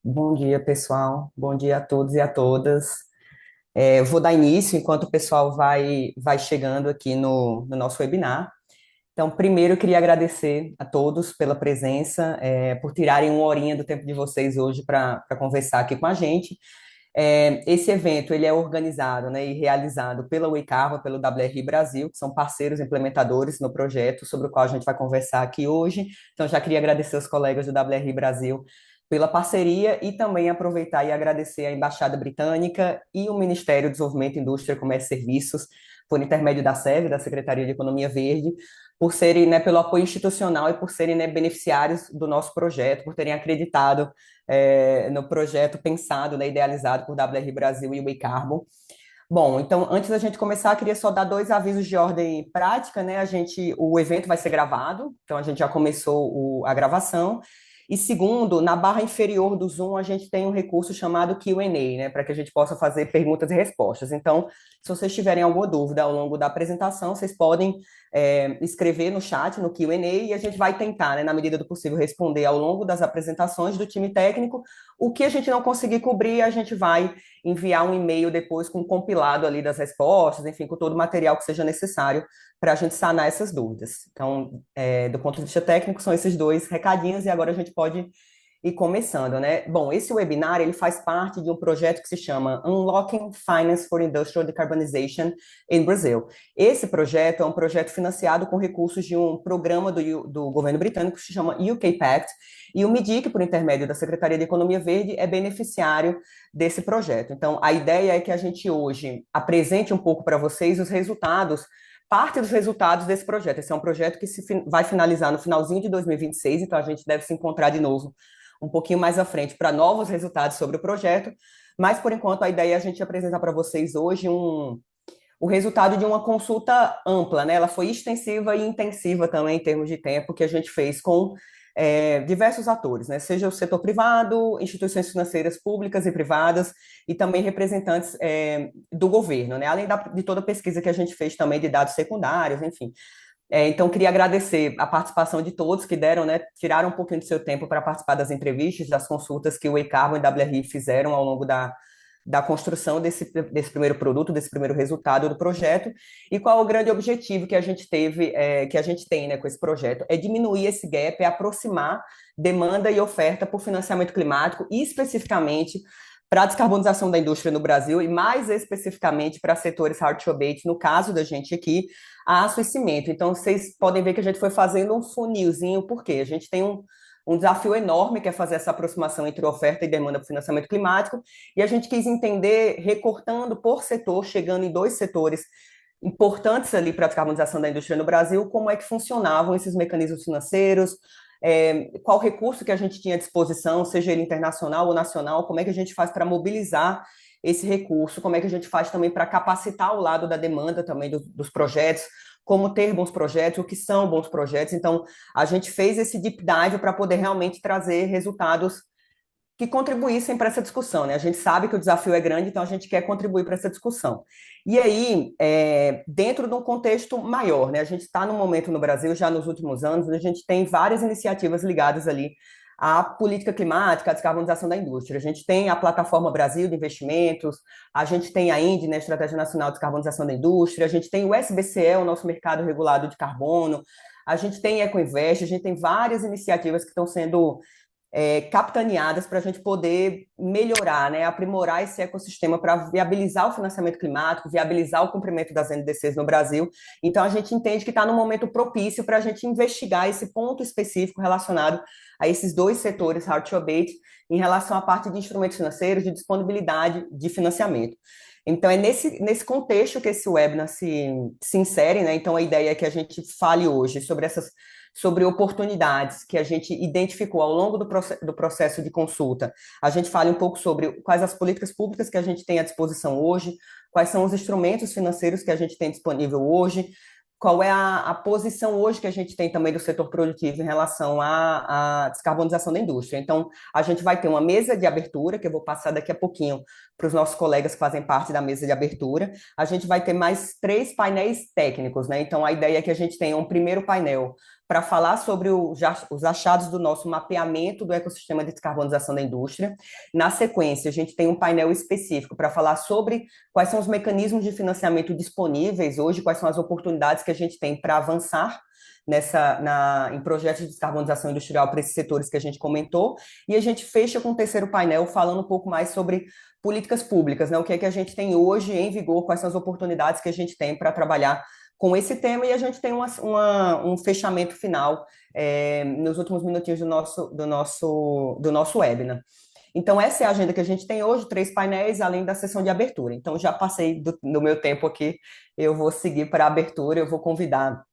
Bom dia, pessoal. Bom dia a todos e a todas. Eu vou dar início enquanto o pessoal vai chegando aqui no nosso webinar. Então, primeiro, eu queria agradecer a todos pela presença, por tirarem uma horinha do tempo de vocês hoje para conversar aqui com a gente. Esse evento ele é organizado, né, e realizado pela Uicarva, pelo WRI Brasil, que são parceiros implementadores no projeto sobre o qual a gente vai conversar aqui hoje. Então, já queria agradecer aos colegas do WRI Brasil pela parceria e também aproveitar e agradecer à Embaixada Britânica e o Ministério do Desenvolvimento, Indústria, Comércio e Serviços, por intermédio da SEV, da Secretaria de Economia Verde, por serem, né, pelo apoio institucional e por serem, né, beneficiários do nosso projeto, por terem acreditado no projeto pensado, né, idealizado por WR Brasil e o Carbon. Bom, então, antes da gente começar, queria só dar dois avisos de ordem prática, né? O evento vai ser gravado, então a gente já começou a gravação. E segundo, na barra inferior do Zoom, a gente tem um recurso chamado Q&A, né? Para que a gente possa fazer perguntas e respostas. Então, se vocês tiverem alguma dúvida ao longo da apresentação, vocês podem escrever no chat, no Q&A, e a gente vai tentar, né, na medida do possível, responder ao longo das apresentações do time técnico. O que a gente não conseguir cobrir, a gente vai enviar um e-mail depois com um compilado ali das respostas, enfim, com todo o material que seja necessário para a gente sanar essas dúvidas. Então, do ponto de vista técnico, são esses dois recadinhos e agora a gente pode ir começando, né? Bom, esse webinar, ele faz parte de um projeto que se chama Unlocking Finance for Industrial Decarbonization in Brazil. Esse projeto é um projeto financiado com recursos de um programa do governo britânico que se chama UK Pact, e o MIDIC, por intermédio da Secretaria de Economia Verde, é beneficiário desse projeto. Então, a ideia é que a gente hoje apresente um pouco para vocês os resultados, parte dos resultados desse projeto. Esse é um projeto que vai finalizar no finalzinho de 2026, então a gente deve se encontrar de novo um pouquinho mais à frente para novos resultados sobre o projeto, mas por enquanto a ideia é a gente apresentar para vocês hoje o resultado de uma consulta ampla, né? Ela foi extensiva e intensiva também em termos de tempo que a gente fez com diversos atores, né? Seja o setor privado, instituições financeiras públicas e privadas, e também representantes do governo, né? Além de toda a pesquisa que a gente fez também de dados secundários, enfim. Então, queria agradecer a participação de todos que deram, né, tiraram um pouquinho do seu tempo para participar das entrevistas, das consultas que o eCarbon e o WRI fizeram ao longo da construção desse primeiro produto, desse primeiro resultado do projeto, e qual o grande objetivo que a gente teve, que a gente tem, né, com esse projeto, é diminuir esse gap, é aproximar demanda e oferta por financiamento climático, e especificamente para a descarbonização da indústria no Brasil, e mais especificamente para setores hard to abate, no caso da gente aqui, aço e cimento. Então, vocês podem ver que a gente foi fazendo um funilzinho, porque a gente tem um desafio enorme, que é fazer essa aproximação entre oferta e demanda para financiamento climático, e a gente quis entender, recortando por setor, chegando em dois setores importantes ali para a descarbonização da indústria no Brasil, como é que funcionavam esses mecanismos financeiros, qual recurso que a gente tinha à disposição, seja ele internacional ou nacional, como é que a gente faz para mobilizar esse recurso, como é que a gente faz também para capacitar o lado da demanda também dos projetos, como ter bons projetos, o que são bons projetos. Então, a gente fez esse deep dive para poder realmente trazer resultados que contribuíssem para essa discussão, né? A gente sabe que o desafio é grande, então a gente quer contribuir para essa discussão. E aí, dentro de um contexto maior, né? A gente está num momento no Brasil, já nos últimos anos, onde a gente tem várias iniciativas ligadas ali à política climática, à descarbonização da indústria. A gente tem a Plataforma Brasil de Investimentos, a gente tem a INDE, né, Estratégia Nacional de Descarbonização da Indústria, a gente tem o SBCE, o nosso mercado regulado de carbono, a gente tem Ecoinvest, a gente tem várias iniciativas que estão sendo capitaneadas para a gente poder melhorar, né, aprimorar esse ecossistema para viabilizar o financiamento climático, viabilizar o cumprimento das NDCs no Brasil. Então, a gente entende que está num momento propício para a gente investigar esse ponto específico relacionado a esses dois setores, hard to abate, em relação à parte de instrumentos financeiros, de disponibilidade de financiamento. Então, é nesse contexto que esse webinar se insere, né? Então, a ideia é que a gente fale hoje sobre oportunidades que a gente identificou ao longo do processo de consulta. A gente fale um pouco sobre quais as políticas públicas que a gente tem à disposição hoje, quais são os instrumentos financeiros que a gente tem disponível hoje, qual é a posição hoje que a gente tem também do setor produtivo em relação à descarbonização da indústria. Então, a gente vai ter uma mesa de abertura, que eu vou passar daqui a pouquinho para os nossos colegas que fazem parte da mesa de abertura. A gente vai ter mais três painéis técnicos, né? Então, a ideia é que a gente tenha um primeiro painel para falar sobre os achados do nosso mapeamento do ecossistema de descarbonização da indústria. Na sequência, a gente tem um painel específico para falar sobre quais são os mecanismos de financiamento disponíveis hoje, quais são as oportunidades que a gente tem para avançar em projetos de descarbonização industrial para esses setores que a gente comentou, e a gente fecha com o terceiro painel falando um pouco mais sobre políticas públicas, né? O que é que a gente tem hoje em vigor, quais são as oportunidades que a gente tem para trabalhar com esse tema, e a gente tem um fechamento final nos últimos minutinhos do nosso webinar. Então, essa é a agenda que a gente tem hoje, 3 painéis, além da sessão de abertura. Então, já passei do meu tempo aqui, eu vou seguir para a abertura, eu vou convidar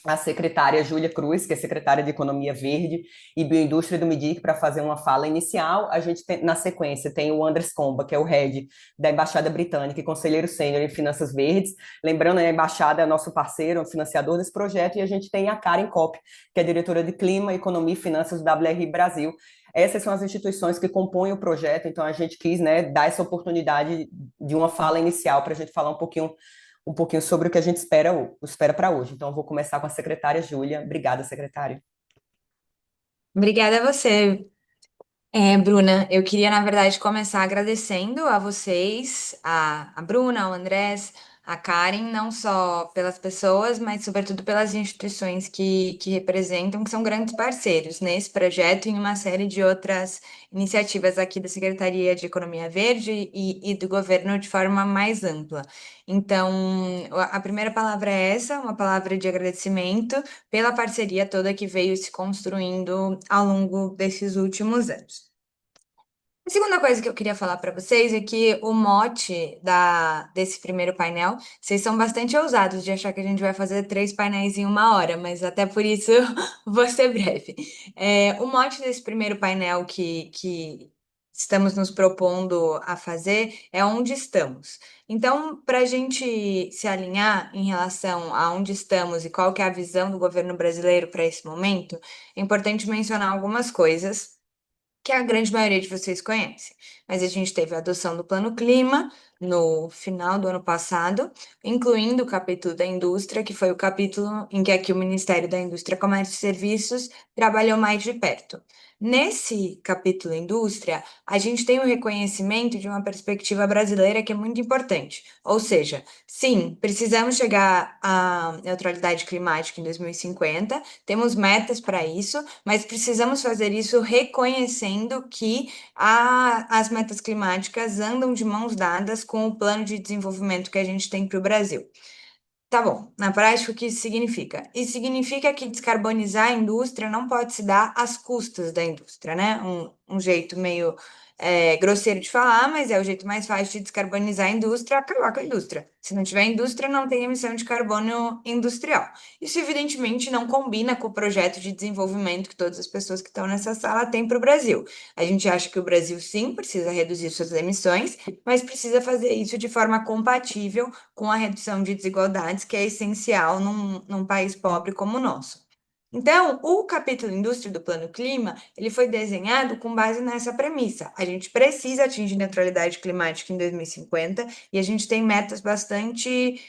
a secretária Júlia Cruz, que é secretária de Economia Verde e Bioindústria do MIDIC, para fazer uma fala inicial. A gente tem, na sequência, tem o Andres Comba, que é o head da Embaixada Britânica e conselheiro sênior em Finanças Verdes. Lembrando, a Embaixada é nosso parceiro, um financiador desse projeto, e a gente tem a Karen Kopp, que é diretora de Clima, Economia e Finanças do WRI Brasil. Essas são as instituições que compõem o projeto, então a gente quis, né, dar essa oportunidade de uma fala inicial para a gente falar um pouquinho sobre o que a gente espera para hoje. Então, eu vou começar com a secretária Júlia. Obrigada, secretária. Obrigada a você, Bruna. Eu queria, na verdade, começar agradecendo a vocês, a Bruna, ao Andrés, a Karen, não só pelas pessoas, mas sobretudo pelas instituições que representam, que são grandes parceiros nesse projeto e em uma série de outras iniciativas aqui da Secretaria de Economia Verde e do governo de forma mais ampla. Então, a primeira palavra é essa, uma palavra de agradecimento pela parceria toda que veio se construindo ao longo desses últimos anos. A segunda coisa que eu queria falar para vocês é que o mote desse primeiro painel, vocês são bastante ousados de achar que a gente vai fazer 3 painéis em uma hora, mas até por isso vou ser breve. O mote desse primeiro painel que estamos nos propondo a fazer é onde estamos. Então, para a gente se alinhar em relação a onde estamos e qual que é a visão do governo brasileiro para esse momento, é importante mencionar algumas coisas que a grande maioria de vocês conhece. Mas a gente teve a adoção do Plano Clima no final do ano passado, incluindo o capítulo da indústria, que foi o capítulo em que aqui o Ministério da Indústria, Comércio e Serviços trabalhou mais de perto. Nesse capítulo indústria, a gente tem o reconhecimento de uma perspectiva brasileira que é muito importante. Ou seja, sim, precisamos chegar à neutralidade climática em 2050, temos metas para isso, mas precisamos fazer isso reconhecendo que as metas climáticas andam de mãos dadas com o plano de desenvolvimento que a gente tem para o Brasil. Tá bom, na prática, o que isso significa? Isso significa que descarbonizar a indústria não pode se dar às custas da indústria, né? Um jeito meio grosseiro de falar, mas é o jeito mais fácil de descarbonizar a indústria, acabar com a indústria. Se não tiver indústria, não tem emissão de carbono industrial. Isso, evidentemente, não combina com o projeto de desenvolvimento que todas as pessoas que estão nessa sala têm para o Brasil. A gente acha que o Brasil, sim, precisa reduzir suas emissões, mas precisa fazer isso de forma compatível com a redução de desigualdades, que é essencial num país pobre como o nosso. Então, o capítulo indústria do Plano Clima, ele foi desenhado com base nessa premissa. A gente precisa atingir neutralidade climática em 2050 e a gente tem metas bastante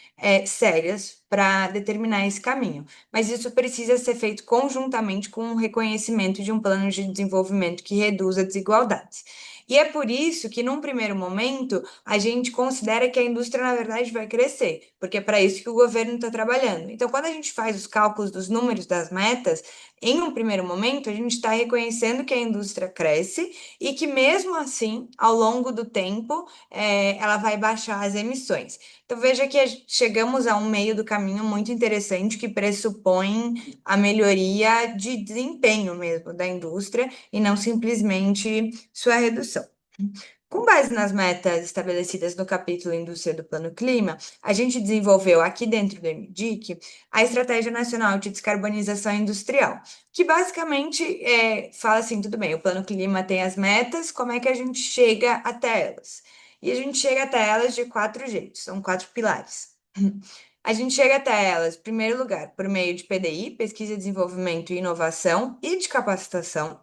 sérias para determinar esse caminho. Mas isso precisa ser feito conjuntamente com o reconhecimento de um plano de desenvolvimento que reduza desigualdades. E é por isso que, num primeiro momento, a gente considera que a indústria, na verdade, vai crescer, porque é para isso que o governo está trabalhando. Então, quando a gente faz os cálculos dos números das metas, em um primeiro momento, a gente está reconhecendo que a indústria cresce e que, mesmo assim, ao longo do tempo, ela vai baixar as emissões. Então, veja que chegamos a um meio do caminho muito interessante que pressupõe a melhoria de desempenho mesmo da indústria e não simplesmente sua redução. Com base nas metas estabelecidas no capítulo Indústria do Plano Clima, a gente desenvolveu aqui dentro do MDIC a Estratégia Nacional de Descarbonização Industrial, que basicamente fala assim, tudo bem, o Plano Clima tem as metas, como é que a gente chega até elas? E a gente chega até elas de 4 jeitos, são 4 pilares. A gente chega até elas, em primeiro lugar, por meio de PDI, Pesquisa, Desenvolvimento e Inovação, e de capacitação.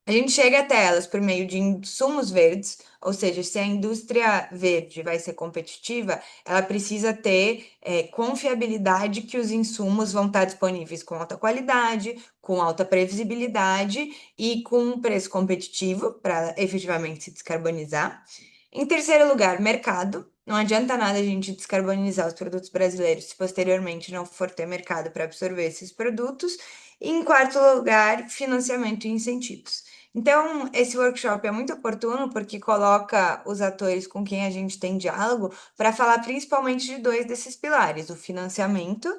A gente chega até elas por meio de insumos verdes, ou seja, se a indústria verde vai ser competitiva, ela precisa ter confiabilidade que os insumos vão estar disponíveis com alta qualidade, com alta previsibilidade e com um preço competitivo para efetivamente se descarbonizar. Em terceiro lugar, mercado. Não adianta nada a gente descarbonizar os produtos brasileiros se posteriormente não for ter mercado para absorver esses produtos. E em quarto lugar, financiamento e incentivos. Então, esse workshop é muito oportuno porque coloca os atores com quem a gente tem diálogo para falar principalmente de dois desses pilares: o financiamento,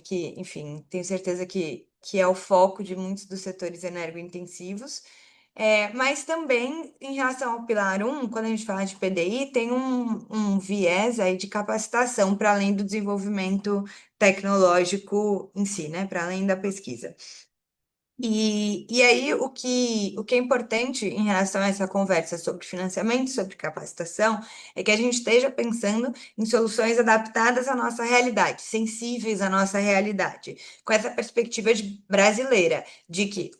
que, enfim, tenho certeza que é o foco de muitos dos setores energointensivos, mas também em relação ao pilar um, quando a gente fala de PDI, tem um viés aí de capacitação para além do desenvolvimento tecnológico em si, né? Para além da pesquisa. E aí, o que é importante em relação a essa conversa sobre financiamento, sobre capacitação, é que a gente esteja pensando em soluções adaptadas à nossa realidade, sensíveis à nossa realidade, com essa perspectiva brasileira, de que,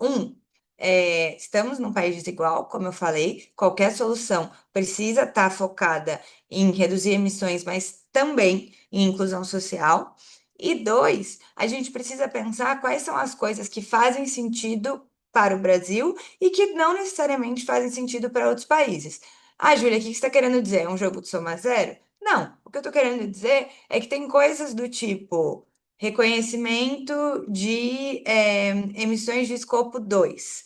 estamos num país desigual, como eu falei, qualquer solução precisa estar focada em reduzir emissões, mas também em inclusão social. E dois, a gente precisa pensar quais são as coisas que fazem sentido para o Brasil e que não necessariamente fazem sentido para outros países. Ah, Júlia, o que você está querendo dizer? É um jogo de soma zero? Não, o que eu estou querendo dizer é que tem coisas do tipo reconhecimento de emissões de escopo 2.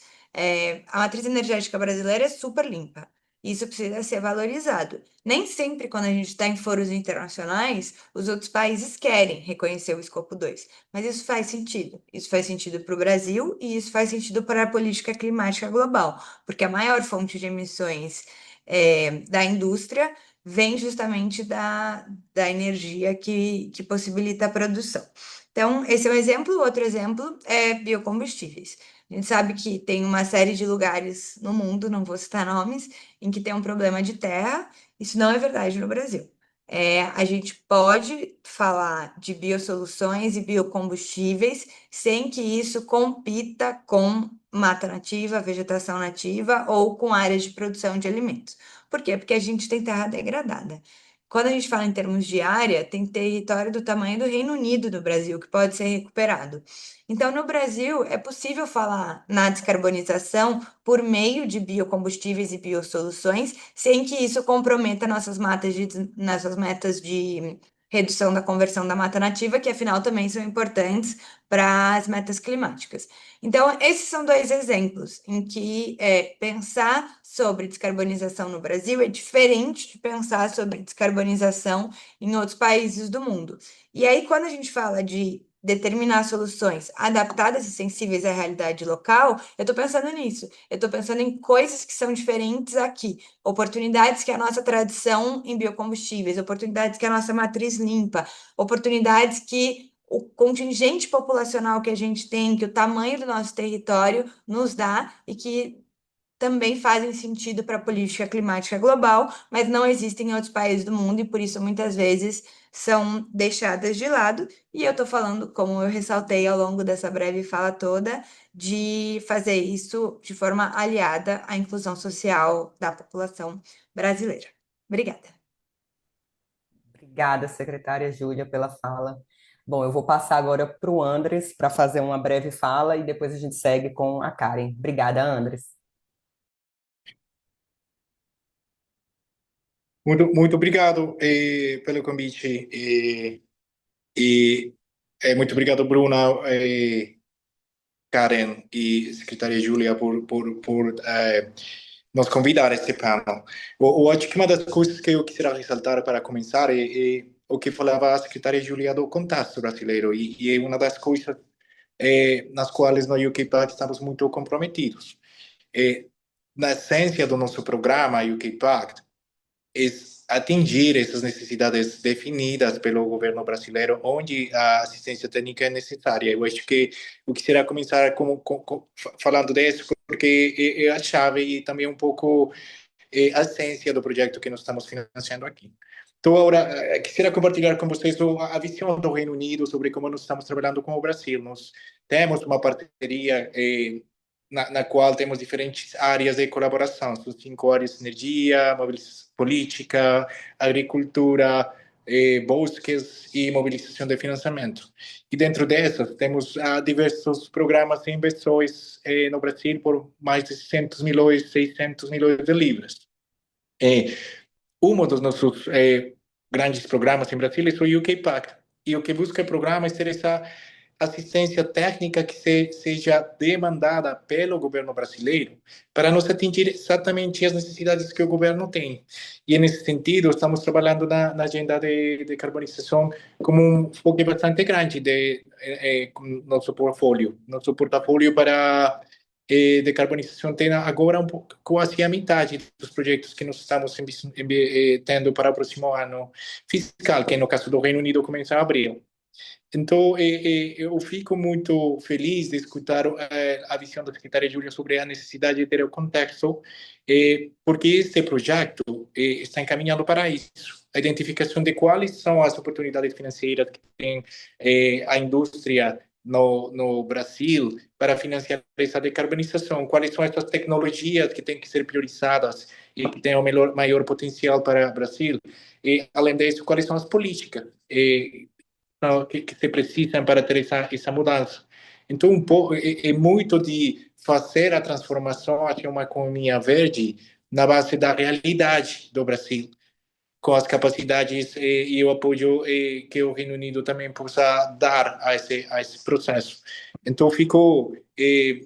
A matriz energética brasileira é super limpa. Isso precisa ser valorizado. Nem sempre, quando a gente está em foros internacionais, os outros países querem reconhecer o escopo 2, mas isso faz sentido. Isso faz sentido para o Brasil e isso faz sentido para a política climática global, porque a maior fonte de emissões da indústria vem justamente da energia que possibilita a produção. Então, esse é um exemplo. Outro exemplo é biocombustíveis. A gente sabe que tem uma série de lugares no mundo, não vou citar nomes, em que tem um problema de terra. Isso não é verdade no Brasil. A gente pode falar de biosoluções e biocombustíveis sem que isso compita com mata nativa, vegetação nativa ou com áreas de produção de alimentos. Por quê? Porque a gente tem terra degradada. Quando a gente fala em termos de área, tem território do tamanho do Reino Unido do Brasil que pode ser recuperado. Então, no Brasil, é possível falar na descarbonização por meio de biocombustíveis e biosoluções, sem que isso comprometa nossas metas de redução da conversão da mata nativa, que afinal também são importantes para as metas climáticas. Então, esses são dois exemplos em que pensar sobre descarbonização no Brasil é diferente de pensar sobre descarbonização em outros países do mundo. E aí, quando a gente fala de determinar soluções adaptadas e sensíveis à realidade local, eu estou pensando nisso. Eu estou pensando em coisas que são diferentes aqui, oportunidades que a nossa tradição em biocombustíveis, oportunidades que a nossa matriz limpa, oportunidades que o contingente populacional que a gente tem, que o tamanho do nosso território nos dá e que também fazem sentido para a política climática global, mas não existem em outros países do mundo e por isso muitas vezes são deixadas de lado. E eu estou falando, como eu ressaltei ao longo dessa breve fala toda, de fazer isso de forma aliada à inclusão social da população brasileira. Obrigada. Obrigada, secretária Júlia, pela fala. Bom, eu vou passar agora para o Andres para fazer uma breve fala e depois a gente segue com a Karen. Obrigada, Andres. Muito obrigado pelo convite e muito obrigado, Bruna, Karen e secretária Júlia por nos convidar a este panel. Eu acho que uma das coisas que eu quisiera ressaltar para começar é o que falava a secretária Júlia do contexto brasileiro e é uma das coisas nas quais nós, UK Pact, estamos muito comprometidos. Na essência do nosso programa, UK Pact, es atingir essas necessidades definidas pelo governo brasileiro, onde a assistência técnica é necessária. Eu acho que eu quisiera começar falando disso, porque é a chave e também um pouco a essência do projeto que nós estamos financiando aqui. Então, agora, quisiera compartilhar com vocês a visão do Reino Unido sobre como nós estamos trabalhando com o Brasil. Nós temos uma parceria na qual temos diferentes áreas de colaboração, são 5 áreas: energia, mobilização política, agricultura, bosques e mobilização de financiamento. E dentro dessas temos diversos programas de inversões no Brasil por mais de 600 milhões, 600 milhões de libras. Um dos nossos grandes programas em Brasília é o UK Pact. E o que busca o programa é ser essa assistência técnica que seja demandada pelo governo brasileiro para nos atingir exatamente as necessidades que o governo tem. E, nesse sentido, estamos trabalhando na agenda de decarbonização como um foco bastante grande de nosso portfólio. Nosso portfólio para decarbonização tem agora quase a metade dos projetos que nós estamos tendo para o próximo ano fiscal, que no caso do Reino Unido começa em abril. Então, eu fico muito feliz de escutar a visão da secretária Júlia sobre a necessidade de ter o contexto, porque este projeto está encaminhado para isso. A identificação de quais são as oportunidades financeiras que tem a indústria no Brasil para financiar essa decarbonização, quais são essas tecnologias que têm que ser priorizadas e que têm o maior potencial para o Brasil. E, além disso, quais são as políticas que se precisam para ter essa mudança. Então, muito de fazer a transformação hacia uma economia verde na base da realidade do Brasil, com as capacidades e o apoio que o Reino Unido também possa dar a esse processo. Então, fico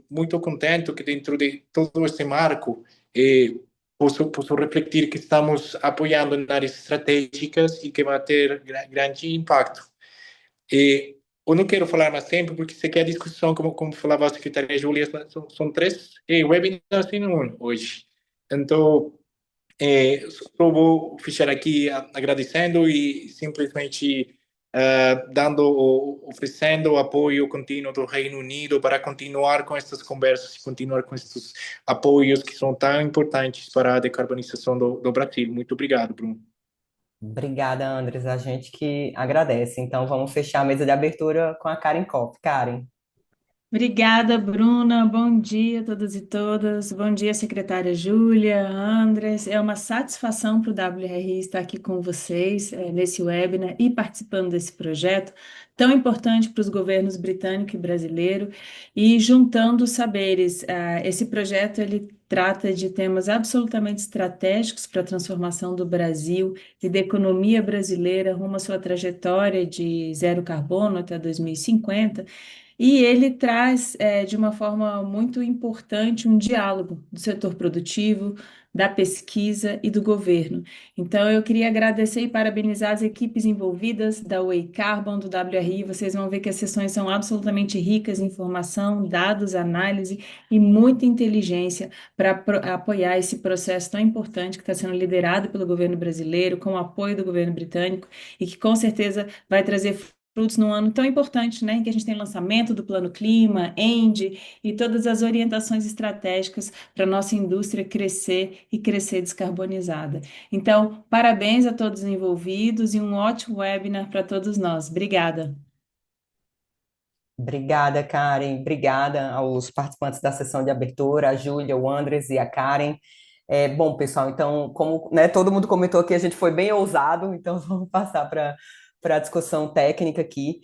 muito contente que dentro de todo esse marco posso refletir que estamos apoiando em áreas estratégicas e que vai ter grande impacto. Eu não quero falar mais tempo, porque sei que a discussão, como falava a secretária Júlia, são 3 webinars em um hoje. Então, só vou fechar aqui agradecendo e simplesmente oferecendo o apoio contínuo do Reino Unido para continuar com essas conversas e continuar com esses apoios que são tão importantes para a decarbonização do Brasil. Muito obrigado, Bruno. Obrigada, Andres. A gente que agradece. Então, vamos fechar a mesa de abertura com a Karen Kopp. Karen. Obrigada, Bruna. Bom dia a todos e todas. Bom dia, secretária Júlia, Andres. É uma satisfação para o WRI estar aqui com vocês nesse webinar e participando desse projeto tão importante para os governos britânico e brasileiro e juntando os saberes. Esse projeto ele trata de temas absolutamente estratégicos para a transformação do Brasil e da economia brasileira rumo à sua trajetória de zero carbono até 2050. E ele traz, de uma forma muito importante, um diálogo do setor produtivo, da pesquisa e do governo. Então, eu queria agradecer e parabenizar as equipes envolvidas da Way Carbon, do WRI. Vocês vão ver que as sessões são absolutamente ricas em informação, dados, análise e muita inteligência para apoiar esse processo tão importante que está sendo liderado pelo governo brasileiro, com o apoio do governo britânico e que, com certeza, vai trazer frutos num ano tão importante, né, em que a gente tem lançamento do Plano Clima, ENDE e todas as orientações estratégicas para a nossa indústria crescer e crescer descarbonizada. Então, parabéns a todos os envolvidos e um ótimo webinar para todos nós. Obrigada. Obrigada, Karen. Obrigada aos participantes da sessão de abertura, a Júlia, o Andres e a Karen. Bom, pessoal, então, como, né, todo mundo comentou aqui, a gente foi bem ousado, então vamos passar para a discussão técnica aqui.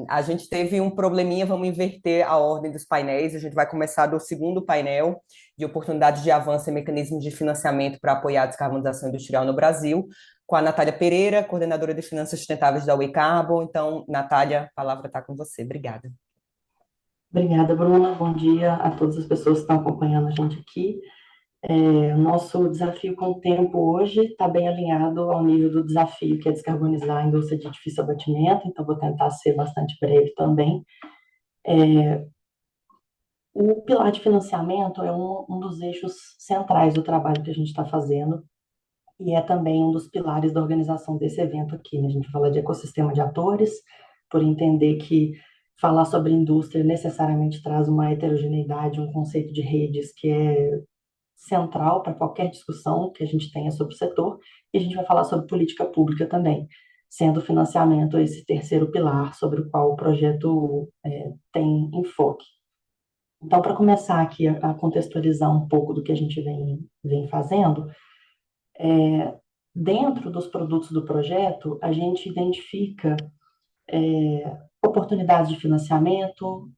A gente teve um probleminha, vamos inverter a ordem dos painéis. A gente vai começar do segundo painel, de oportunidades de avanço e mecanismos de financiamento para apoiar a descarbonização industrial no Brasil, com a Natália Pereira, coordenadora de finanças sustentáveis da We Carbon. Então, Natália, a palavra está com você. Obrigada. Obrigada, Bruna. Bom dia a todas as pessoas que estão acompanhando a gente aqui. O nosso desafio com o tempo hoje está bem alinhado ao nível do desafio, que é descarbonizar a indústria de difícil abatimento, então vou tentar ser bastante breve também. O pilar de financiamento é um dos eixos centrais do trabalho que a gente está fazendo e é também um dos pilares da organização desse evento aqui, né? A gente fala de ecossistema de atores, por entender que falar sobre indústria necessariamente traz uma heterogeneidade, um conceito de redes que é central para qualquer discussão que a gente tenha sobre o setor, e a gente vai falar sobre política pública também, sendo o financiamento esse terceiro pilar sobre o qual o projeto tem enfoque. Então, para começar aqui a contextualizar um pouco do que a gente vem fazendo, dentro dos produtos do projeto, a gente identifica oportunidades de financiamento,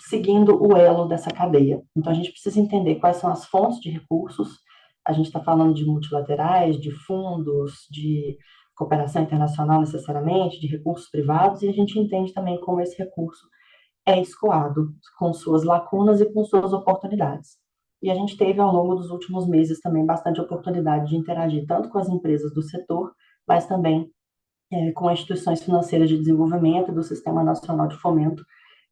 seguindo o elo dessa cadeia. Então, a gente precisa entender quais são as fontes de recursos. A gente está falando de multilaterais, de fundos, de cooperação internacional necessariamente, de recursos privados, e a gente entende também como esse recurso é escoado, com suas lacunas e com suas oportunidades. E a gente teve, ao longo dos últimos meses, também bastante oportunidade de interagir tanto com as empresas do setor, mas também com instituições financeiras de desenvolvimento e do Sistema Nacional de Fomento,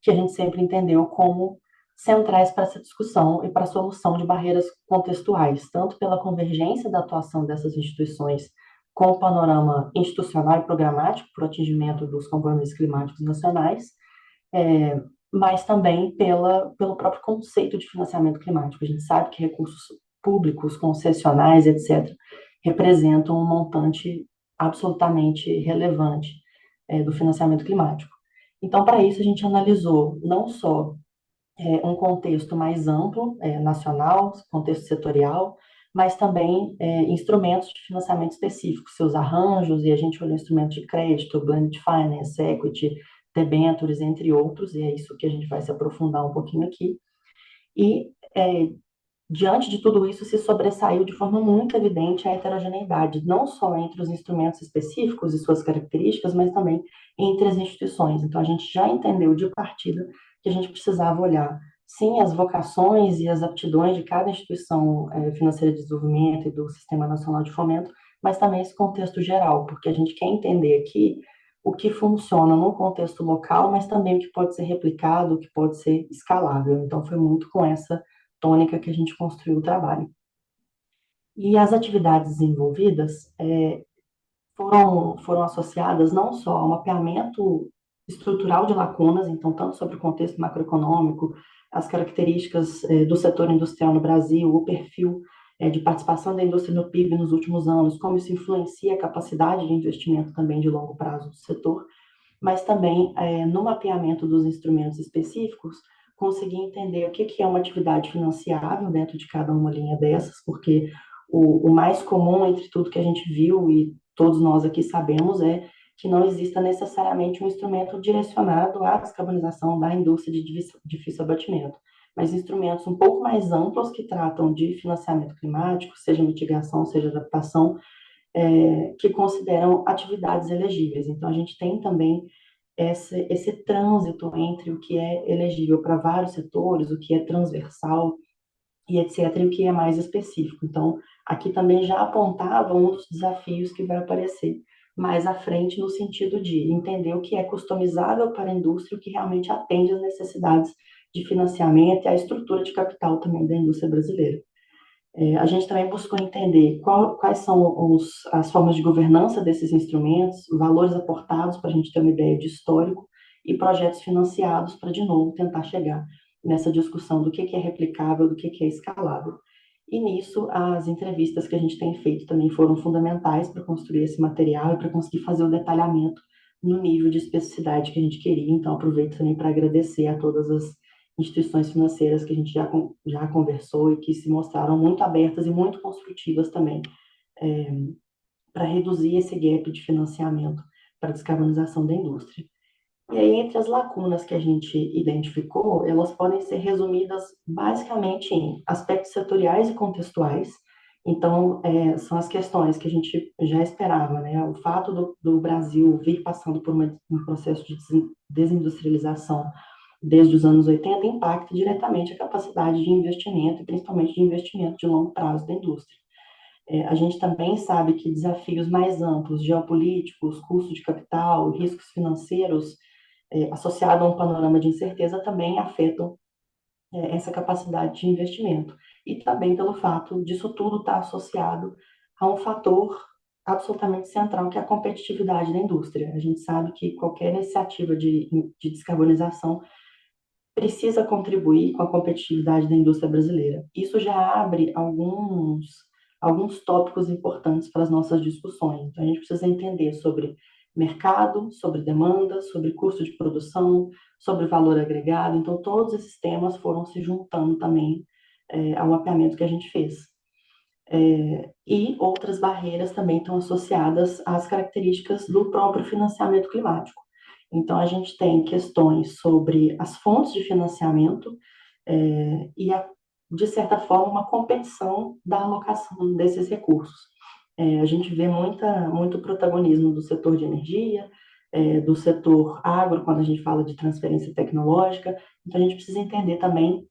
que a gente sempre entendeu como centrais para essa discussão e para a solução de barreiras contextuais, tanto pela convergência da atuação dessas instituições com o panorama institucional e programático para o atingimento dos compromissos climáticos nacionais, mas também pelo próprio conceito de financiamento climático. A gente sabe que recursos públicos, concessionais, etc., representam um montante absolutamente relevante do financiamento climático. Então, para isso, a gente analisou não só um contexto mais amplo, nacional, contexto setorial, mas também instrumentos de financiamento específicos, seus arranjos, e a gente olhou instrumentos de crédito, blended finance, equity, debentures, entre outros, e é isso que a gente vai se aprofundar um pouquinho aqui. E, diante de tudo isso, se sobressaiu de forma muito evidente a heterogeneidade, não só entre os instrumentos específicos e suas características, mas também entre as instituições. Então, a gente já entendeu de partida que a gente precisava olhar, sim, as vocações e as aptidões de cada instituição financeira de desenvolvimento e do Sistema Nacional de Fomento, mas também esse contexto geral, porque a gente quer entender aqui o que funciona no contexto local, mas também o que pode ser replicado, o que pode ser escalável. Então, foi muito com essa tônica que a gente construiu o trabalho. E as atividades desenvolvidas foram associadas não só ao mapeamento estrutural de lacunas, então, tanto sobre o contexto macroeconômico, as características do setor industrial no Brasil, o perfil de participação da indústria no PIB nos últimos anos, como isso influencia a capacidade de investimento também de longo prazo do setor, mas também no mapeamento dos instrumentos específicos, conseguir entender o que é uma atividade financiável dentro de cada uma linha dessas, porque o mais comum entre tudo que a gente viu e todos nós aqui sabemos é que não exista necessariamente um instrumento direcionado à descarbonização da indústria de difícil abatimento, mas instrumentos um pouco mais amplos que tratam de financiamento climático, seja mitigação, seja adaptação, que consideram atividades elegíveis. Então, a gente tem também esse trânsito entre o que é elegível para vários setores, o que é transversal e etc., e o que é mais específico. Então, aqui também já apontava um dos desafios que vai aparecer mais à frente, no sentido de entender o que é customizável para a indústria, o que realmente atende às necessidades de financiamento e à estrutura de capital também da indústria brasileira. A gente também buscou entender quais são as formas de governança desses instrumentos, valores aportados para a gente ter uma ideia de histórico e projetos financiados para, de novo, tentar chegar nessa discussão do que é replicável, do que é escalável. E nisso, as entrevistas que a gente tem feito também foram fundamentais para construir esse material e para conseguir fazer o detalhamento no nível de especificidade que a gente queria. Então, aproveito também para agradecer a todas as instituições financeiras que a gente já conversou e que se mostraram muito abertas e muito construtivas também para reduzir esse gap de financiamento para a descarbonização da indústria. E aí, entre as lacunas que a gente identificou, elas podem ser resumidas basicamente em aspectos setoriais e contextuais. Então, são as questões que a gente já esperava, né? O fato do Brasil vir passando por um processo de desindustrialização desde os anos 80 impacta diretamente a capacidade de investimento, e principalmente de investimento de longo prazo da indústria. A gente também sabe que desafios mais amplos, geopolíticos, custo de capital, riscos financeiros, associado a um panorama de incerteza, também afetam essa capacidade de investimento. E também pelo fato disso tudo estar associado a um fator absolutamente central, que é a competitividade da indústria. A gente sabe que qualquer iniciativa de descarbonização precisa contribuir com a competitividade da indústria brasileira. Isso já abre alguns tópicos importantes para as nossas discussões. Então, a gente precisa entender sobre mercado, sobre demanda, sobre custo de produção, sobre valor agregado. Então, todos esses temas foram se juntando também ao mapeamento que a gente fez. E outras barreiras também estão associadas às características do próprio financiamento climático. Então, a gente tem questões sobre as fontes de financiamento e, de certa forma, uma competição da alocação desses recursos. A gente vê muito protagonismo do setor de energia, do setor agro, quando a gente fala de transferência tecnológica. Então, a gente precisa entender também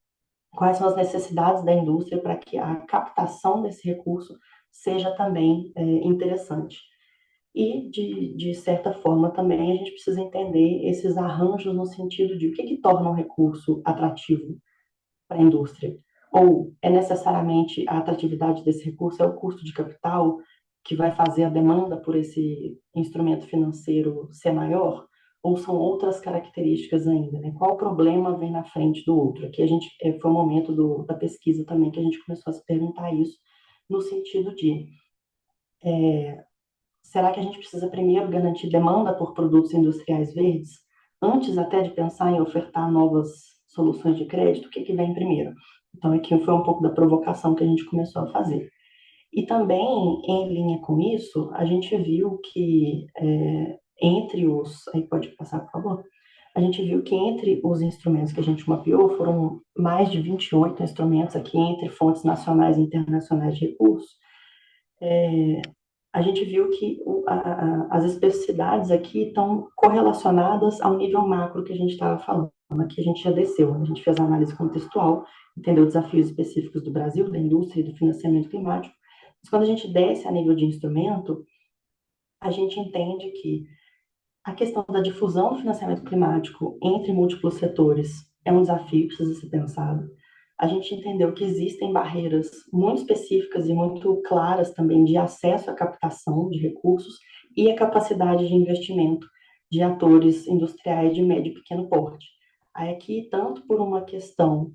quais são as necessidades da indústria para que a captação desse recurso seja também interessante. E, de certa forma, também a gente precisa entender esses arranjos no sentido de o que torna um recurso atrativo para a indústria. Ou é necessariamente a atratividade desse recurso, é o custo de capital que vai fazer a demanda por esse instrumento financeiro ser maior? Ou são outras características ainda, né? Qual problema vem na frente do outro? Aqui foi o momento da pesquisa também que a gente começou a se perguntar isso, no sentido de será que a gente precisa primeiro garantir demanda por produtos industriais verdes, antes até de pensar em ofertar novas soluções de crédito? O que vem primeiro? Então, aqui foi um pouco da provocação que a gente começou a fazer. E também, em linha com isso, a gente viu que entre os... Aí pode passar, por favor? A gente viu que entre os instrumentos que a gente mapeou, foram mais de 28 instrumentos aqui, entre fontes nacionais e internacionais de recursos. A gente viu que as especificidades aqui estão correlacionadas ao nível macro que a gente estava falando. Aqui a gente já desceu, a gente fez a análise contextual, entendeu desafios específicos do Brasil, da indústria e do financiamento climático. Mas quando a gente desce a nível de instrumento, a gente entende que a questão da difusão do financiamento climático entre múltiplos setores é um desafio que precisa ser pensado. A gente entendeu que existem barreiras muito específicas e muito claras também de acesso à captação de recursos e a capacidade de investimento de atores industriais de médio e pequeno porte. Aí aqui, tanto por uma questão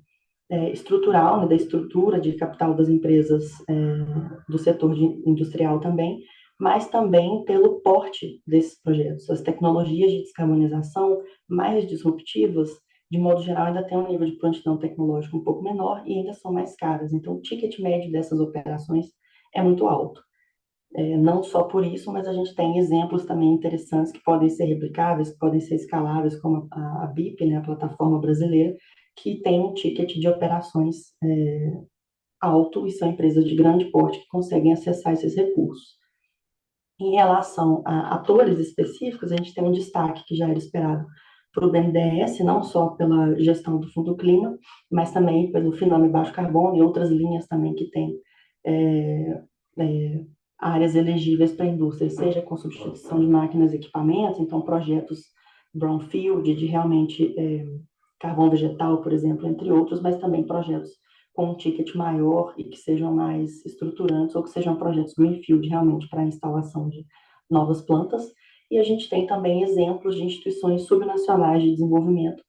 estrutural, né, da estrutura de capital das empresas do setor industrial também, mas também pelo porte desses projetos. As tecnologias de descarbonização mais disruptivas, de modo geral, ainda têm um nível de prontidão tecnológica um pouco menor e ainda são mais caras. Então, o ticket médio dessas operações é muito alto. Não só por isso, mas a gente tem exemplos também interessantes que podem ser replicáveis, que podem ser escaláveis, como a BIP, né, a plataforma brasileira, que tem um ticket de operações alto e são empresas de grande porte que conseguem acessar esses recursos. Em relação a atores específicos, a gente tem um destaque que já era esperado para o BNDES, não só pela gestão do Fundo Clima, mas também pelo Finame Baixo Carbono e outras linhas também que tem áreas elegíveis para a indústria, seja com substituição de máquinas e equipamentos, então projetos brownfield, de realmente carvão vegetal, por exemplo, entre outros, mas também projetos com um ticket maior e que sejam mais estruturantes ou que sejam projetos greenfield realmente para a instalação de novas plantas. E a gente tem também exemplos de instituições subnacionais de desenvolvimento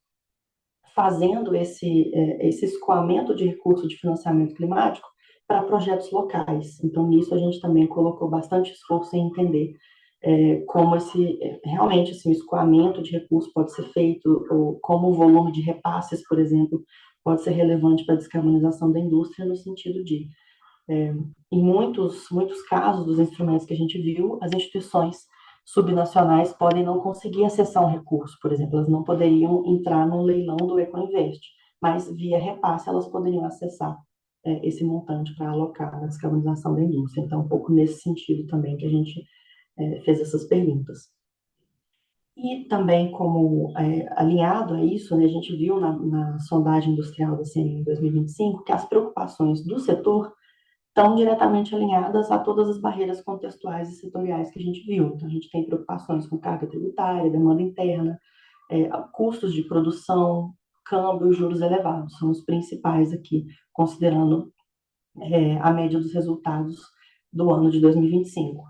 fazendo esse escoamento de recursos de financiamento climático para projetos locais. Então, nisso a gente também colocou bastante esforço em entender como realmente o escoamento de recursos pode ser feito, ou como o volume de repasses, por exemplo, pode ser relevante para a descarbonização da indústria, no sentido de, em muitos casos dos instrumentos que a gente viu, as instituições subnacionais podem não conseguir acessar um recurso, por exemplo, elas não poderiam entrar num leilão do Ecoinvest, mas via repasse elas poderiam acessar esse montante para alocar na descarbonização da indústria. Então, um pouco nesse sentido também que a gente fez essas perguntas. E também, como alinhado a isso, né, a gente viu na sondagem industrial da CNI em 2025 que as preocupações do setor estão diretamente alinhadas a todas as barreiras contextuais e setoriais que a gente viu. Então, a gente tem preocupações com carga tributária, demanda interna, custos de produção, câmbio e juros elevados. São os principais aqui, considerando a média dos resultados do ano de 2025.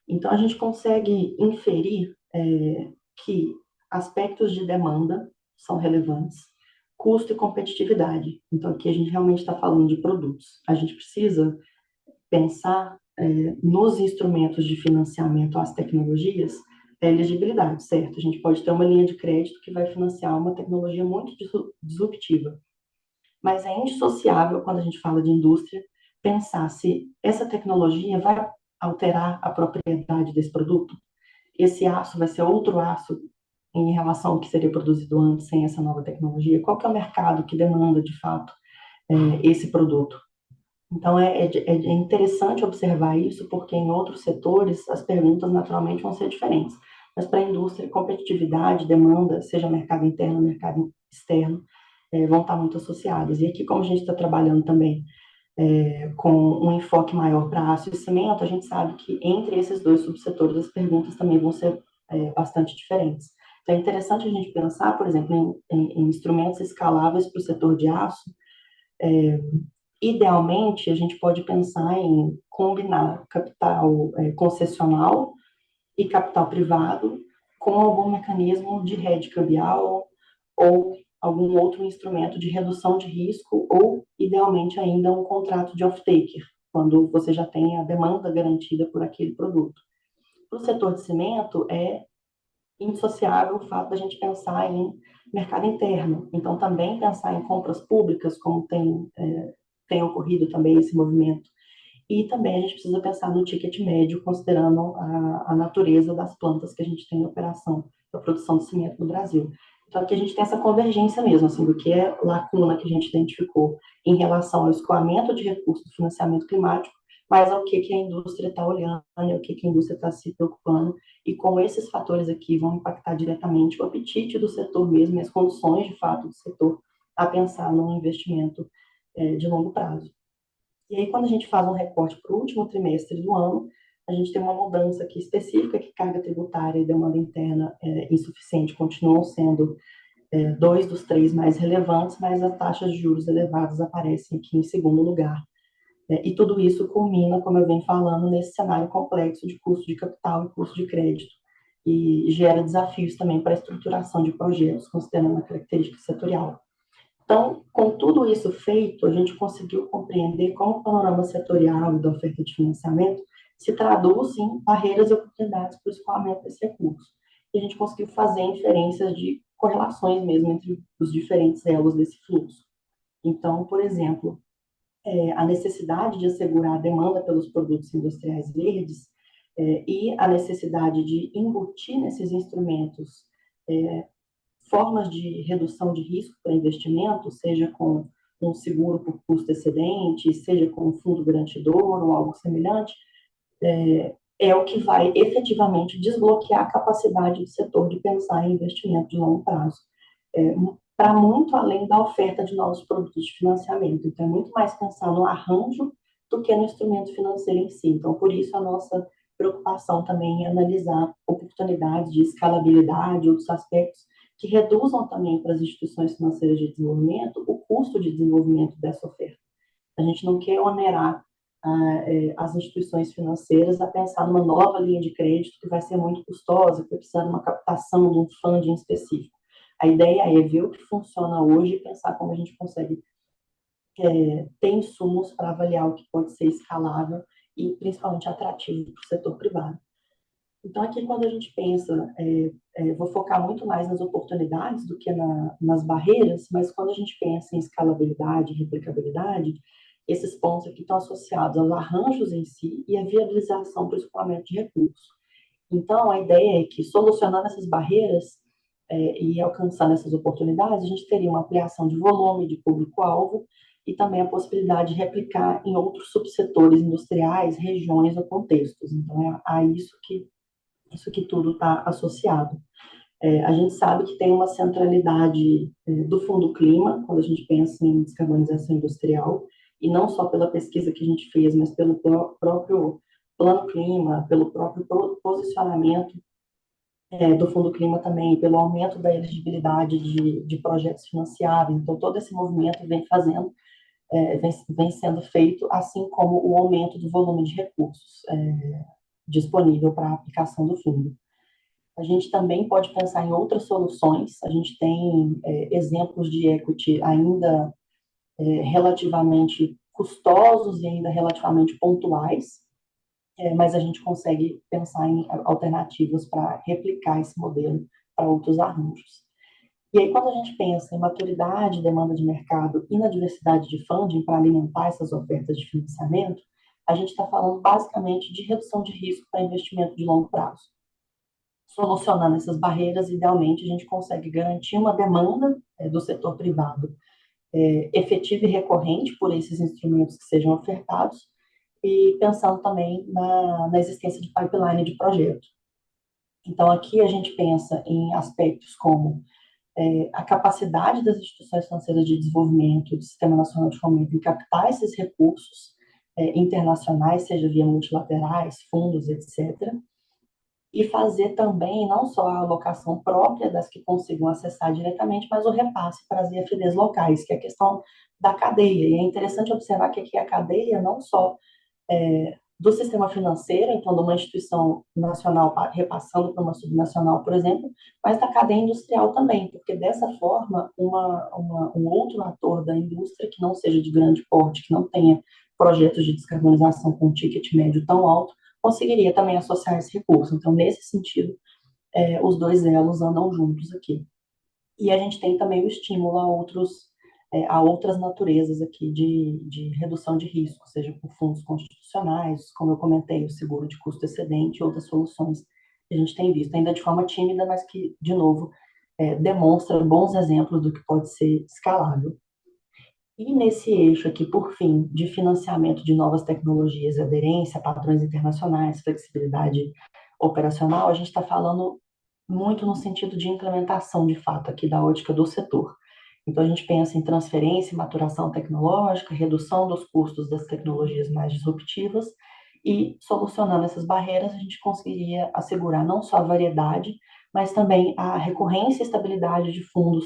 Então, a gente consegue inferir que aspectos de demanda são relevantes, custo e competitividade. Então, aqui a gente realmente está falando de produtos. A gente precisa pensar nos instrumentos de financiamento às tecnologias É elegibilidade, certo? A gente pode ter uma linha de crédito que vai financiar uma tecnologia muito disruptiva, mas é indissociável, quando a gente fala de indústria, pensar se essa tecnologia vai alterar a propriedade desse produto. Esse aço vai ser outro aço em relação ao que seria produzido antes, sem essa nova tecnologia? Qual que é o mercado que demanda, de fato, esse produto? Então, é interessante observar isso, porque em outros setores as perguntas naturalmente vão ser diferentes. Mas para a indústria, competitividade, demanda, seja mercado interno ou mercado externo, vão estar muito associadas. E aqui, como a gente está trabalhando também com um enfoque maior para aço e cimento, a gente sabe que entre esses dois subsetores as perguntas também vão ser bastante diferentes. Então, é interessante a gente pensar, por exemplo, em instrumentos escaláveis para o setor de aço. Idealmente, a gente pode pensar em combinar capital concessional e capital privado com algum mecanismo de hedge cambial ou algum outro instrumento de redução de risco ou, idealmente, ainda um contrato de off-taker, quando você já tem a demanda garantida por aquele produto. Para o setor de cimento, é indissociável o fato da gente pensar em mercado interno. Então, também pensar em compras públicas, como tem ocorrido também esse movimento. E também a gente precisa pensar no ticket médio, considerando a natureza das plantas que a gente tem em operação para a produção de cimento no Brasil. Então, aqui a gente tem essa convergência mesmo, assim, do que é lacuna que a gente identificou em relação ao escoamento de recursos do financiamento climático, mas ao que a indústria está olhando, ao que a indústria está se preocupando, e como esses fatores aqui vão impactar diretamente o apetite do setor mesmo, e as condições, de fato, do setor a pensar num investimento de longo prazo. E aí, quando a gente faz um recorte para o último trimestre do ano, a gente tem uma mudança aqui específica, que carga tributária e demanda interna insuficiente continuam sendo dois dos três mais relevantes, mas as taxas de juros elevadas aparecem aqui em segundo lugar. E tudo isso culmina, como eu venho falando, nesse cenário complexo de custo de capital e custo de crédito, e gera desafios também para a estruturação de projetos, considerando a característica setorial. Então, com tudo isso feito, a gente conseguiu compreender como o panorama setorial e da oferta de financiamento se traduz em barreiras e oportunidades para o escoamento desse recurso. E a gente conseguiu fazer inferências de correlações mesmo entre os diferentes elos desse fluxo. Então, por exemplo, a necessidade de assegurar a demanda pelos produtos industriais verdes e a necessidade de embutir nesses instrumentos formas de redução de risco para investimento, seja com um seguro por custo excedente, seja com um fundo garantidor ou algo semelhante, é o que vai efetivamente desbloquear a capacidade do setor de pensar em investimento de longo prazo, para muito além da oferta de novos produtos de financiamento. Então, é muito mais pensar no arranjo do que no instrumento financeiro em si. Então, por isso, a nossa preocupação também é analisar oportunidades de escalabilidade, outros aspectos que reduzam também para as instituições financeiras de desenvolvimento o custo de desenvolvimento dessa oferta. A gente não quer onerar as instituições financeiras a pensar numa nova linha de crédito que vai ser muito custosa, que vai precisar de uma captação, de um funding específico. A ideia é ver o que funciona hoje e pensar como a gente consegue ter insumos para avaliar o que pode ser escalável e principalmente atrativo para o setor privado. Então, aqui, quando a gente pensa, vou focar muito mais nas oportunidades do que nas barreiras, mas quando a gente pensa em escalabilidade e replicabilidade, esses pontos aqui estão associados aos arranjos em si e à viabilização para o escoamento de recursos. Então, a ideia é que, solucionando essas barreiras e alcançando essas oportunidades, a gente teria uma ampliação de volume, de público-alvo, e também a possibilidade de replicar em outros subsetores industriais, regiões ou contextos. Então, é a isso que tudo está associado. A gente sabe que tem uma centralidade do Fundo Clima, quando a gente pensa em descarbonização industrial, e não só pela pesquisa que a gente fez, mas pelo próprio Plano Clima, pelo próprio posicionamento do Fundo Clima também, pelo aumento da elegibilidade de projetos financiados. Então, todo esse movimento vem sendo feito, assim como o aumento do volume de recursos disponível para a aplicação do fundo. A gente também pode pensar em outras soluções. A gente tem exemplos de equity ainda relativamente custosos e ainda relativamente pontuais, mas a gente consegue pensar em alternativas para replicar esse modelo para outros arranjos. E aí, quando a gente pensa em maturidade, demanda de mercado e na diversidade de funding para alimentar essas ofertas de financiamento, a gente está falando basicamente de redução de risco para investimento de longo prazo. Solucionando essas barreiras, idealmente, a gente consegue garantir uma demanda do setor privado efetiva e recorrente por esses instrumentos que sejam ofertados, e pensando também na existência de pipeline de projeto. Então, aqui a gente pensa em aspectos como a capacidade das instituições financeiras de desenvolvimento do Sistema Nacional de Fomento em captar esses recursos internacionais, seja via multilaterais, fundos, etc., e fazer também não só a alocação própria das que consigam acessar diretamente, mas o repasse para as IFDs locais, que é a questão da cadeia. E é interessante observar que aqui a cadeia não só do sistema financeiro, então de uma instituição nacional repassando para uma subnacional, por exemplo, mas da cadeia industrial também, porque dessa forma um outro ator da indústria que não seja de grande porte, que não tenha projetos de descarbonização com um ticket médio tão alto, conseguiria também associar esse recurso. Então, nesse sentido, os dois elos andam juntos aqui. E a gente tem também o estímulo a outras naturezas aqui de redução de risco, seja por fundos constitucionais, como eu comentei, o seguro de custo excedente e outras soluções que a gente tem visto, ainda de forma tímida, mas que, de novo, demonstra bons exemplos do que pode ser escalável. E nesse eixo aqui, por fim, de financiamento de novas tecnologias, aderência a padrões internacionais, flexibilidade operacional, a gente está falando muito no sentido de implementação, de fato, aqui da ótica do setor. Então, a gente pensa em transferência e maturação tecnológica, redução dos custos das tecnologias mais disruptivas, e solucionando essas barreiras, a gente conseguiria assegurar não só a variedade, mas também a recorrência e estabilidade de fundos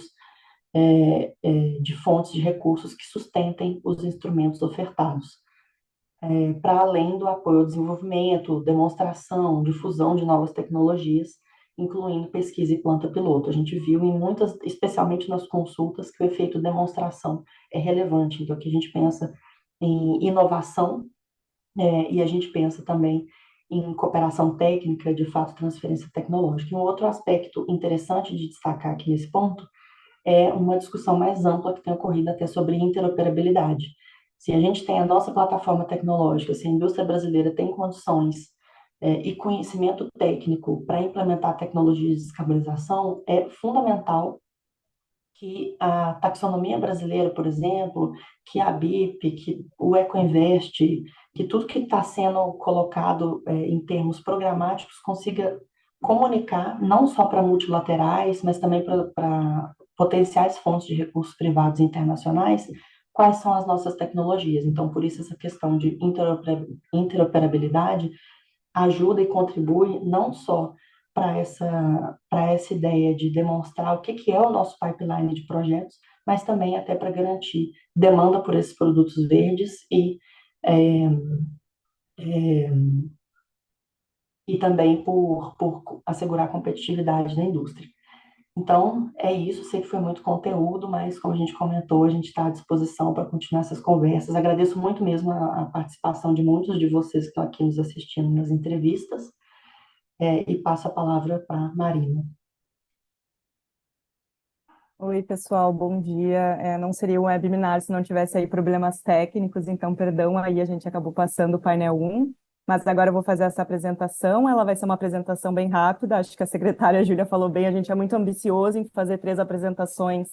de fontes de recursos que sustentem os instrumentos ofertados, para além do apoio ao desenvolvimento, demonstração, difusão de novas tecnologias, incluindo pesquisa e planta piloto. A gente viu em muitas, especialmente nas consultas, que o efeito demonstração é relevante. Então, aqui a gente pensa em inovação, e a gente pensa também em cooperação técnica, de fato, transferência tecnológica. E um outro aspecto interessante de destacar aqui nesse ponto é uma discussão mais ampla que tem ocorrido até sobre interoperabilidade. Se a gente tem a nossa plataforma tecnológica, se a indústria brasileira tem condições e conhecimento técnico para implementar tecnologias de descarbonização, é fundamental que a taxonomia brasileira, por exemplo, que a BIP, que o Ecoinvest, que tudo que está sendo colocado em termos programáticos consiga comunicar não só para multilaterais, mas também para potenciais fontes de recursos privados internacionais, quais são as nossas tecnologias. Então, por isso essa questão de interoperabilidade ajuda e contribui não só para essa ideia de demonstrar o que é o nosso pipeline de projetos, mas também até para garantir demanda por esses produtos verdes é, é, e também por assegurar a competitividade da indústria. Então, é isso. Sei que foi muito conteúdo, mas como a gente comentou, a gente está à disposição para continuar essas conversas. Agradeço muito mesmo a participação de muitos de vocês que estão aqui nos assistindo nas entrevistas, e passo a palavra para a Marina. Oi, pessoal, bom dia. Não seria um webinar se não tivesse aí problemas técnicos, então perdão aí, a gente acabou passando o painel 1, mas agora eu vou fazer essa apresentação. Ela vai ser uma apresentação bem rápida, acho que a secretária Júlia falou bem, a gente é muito ambicioso em fazer 3 apresentações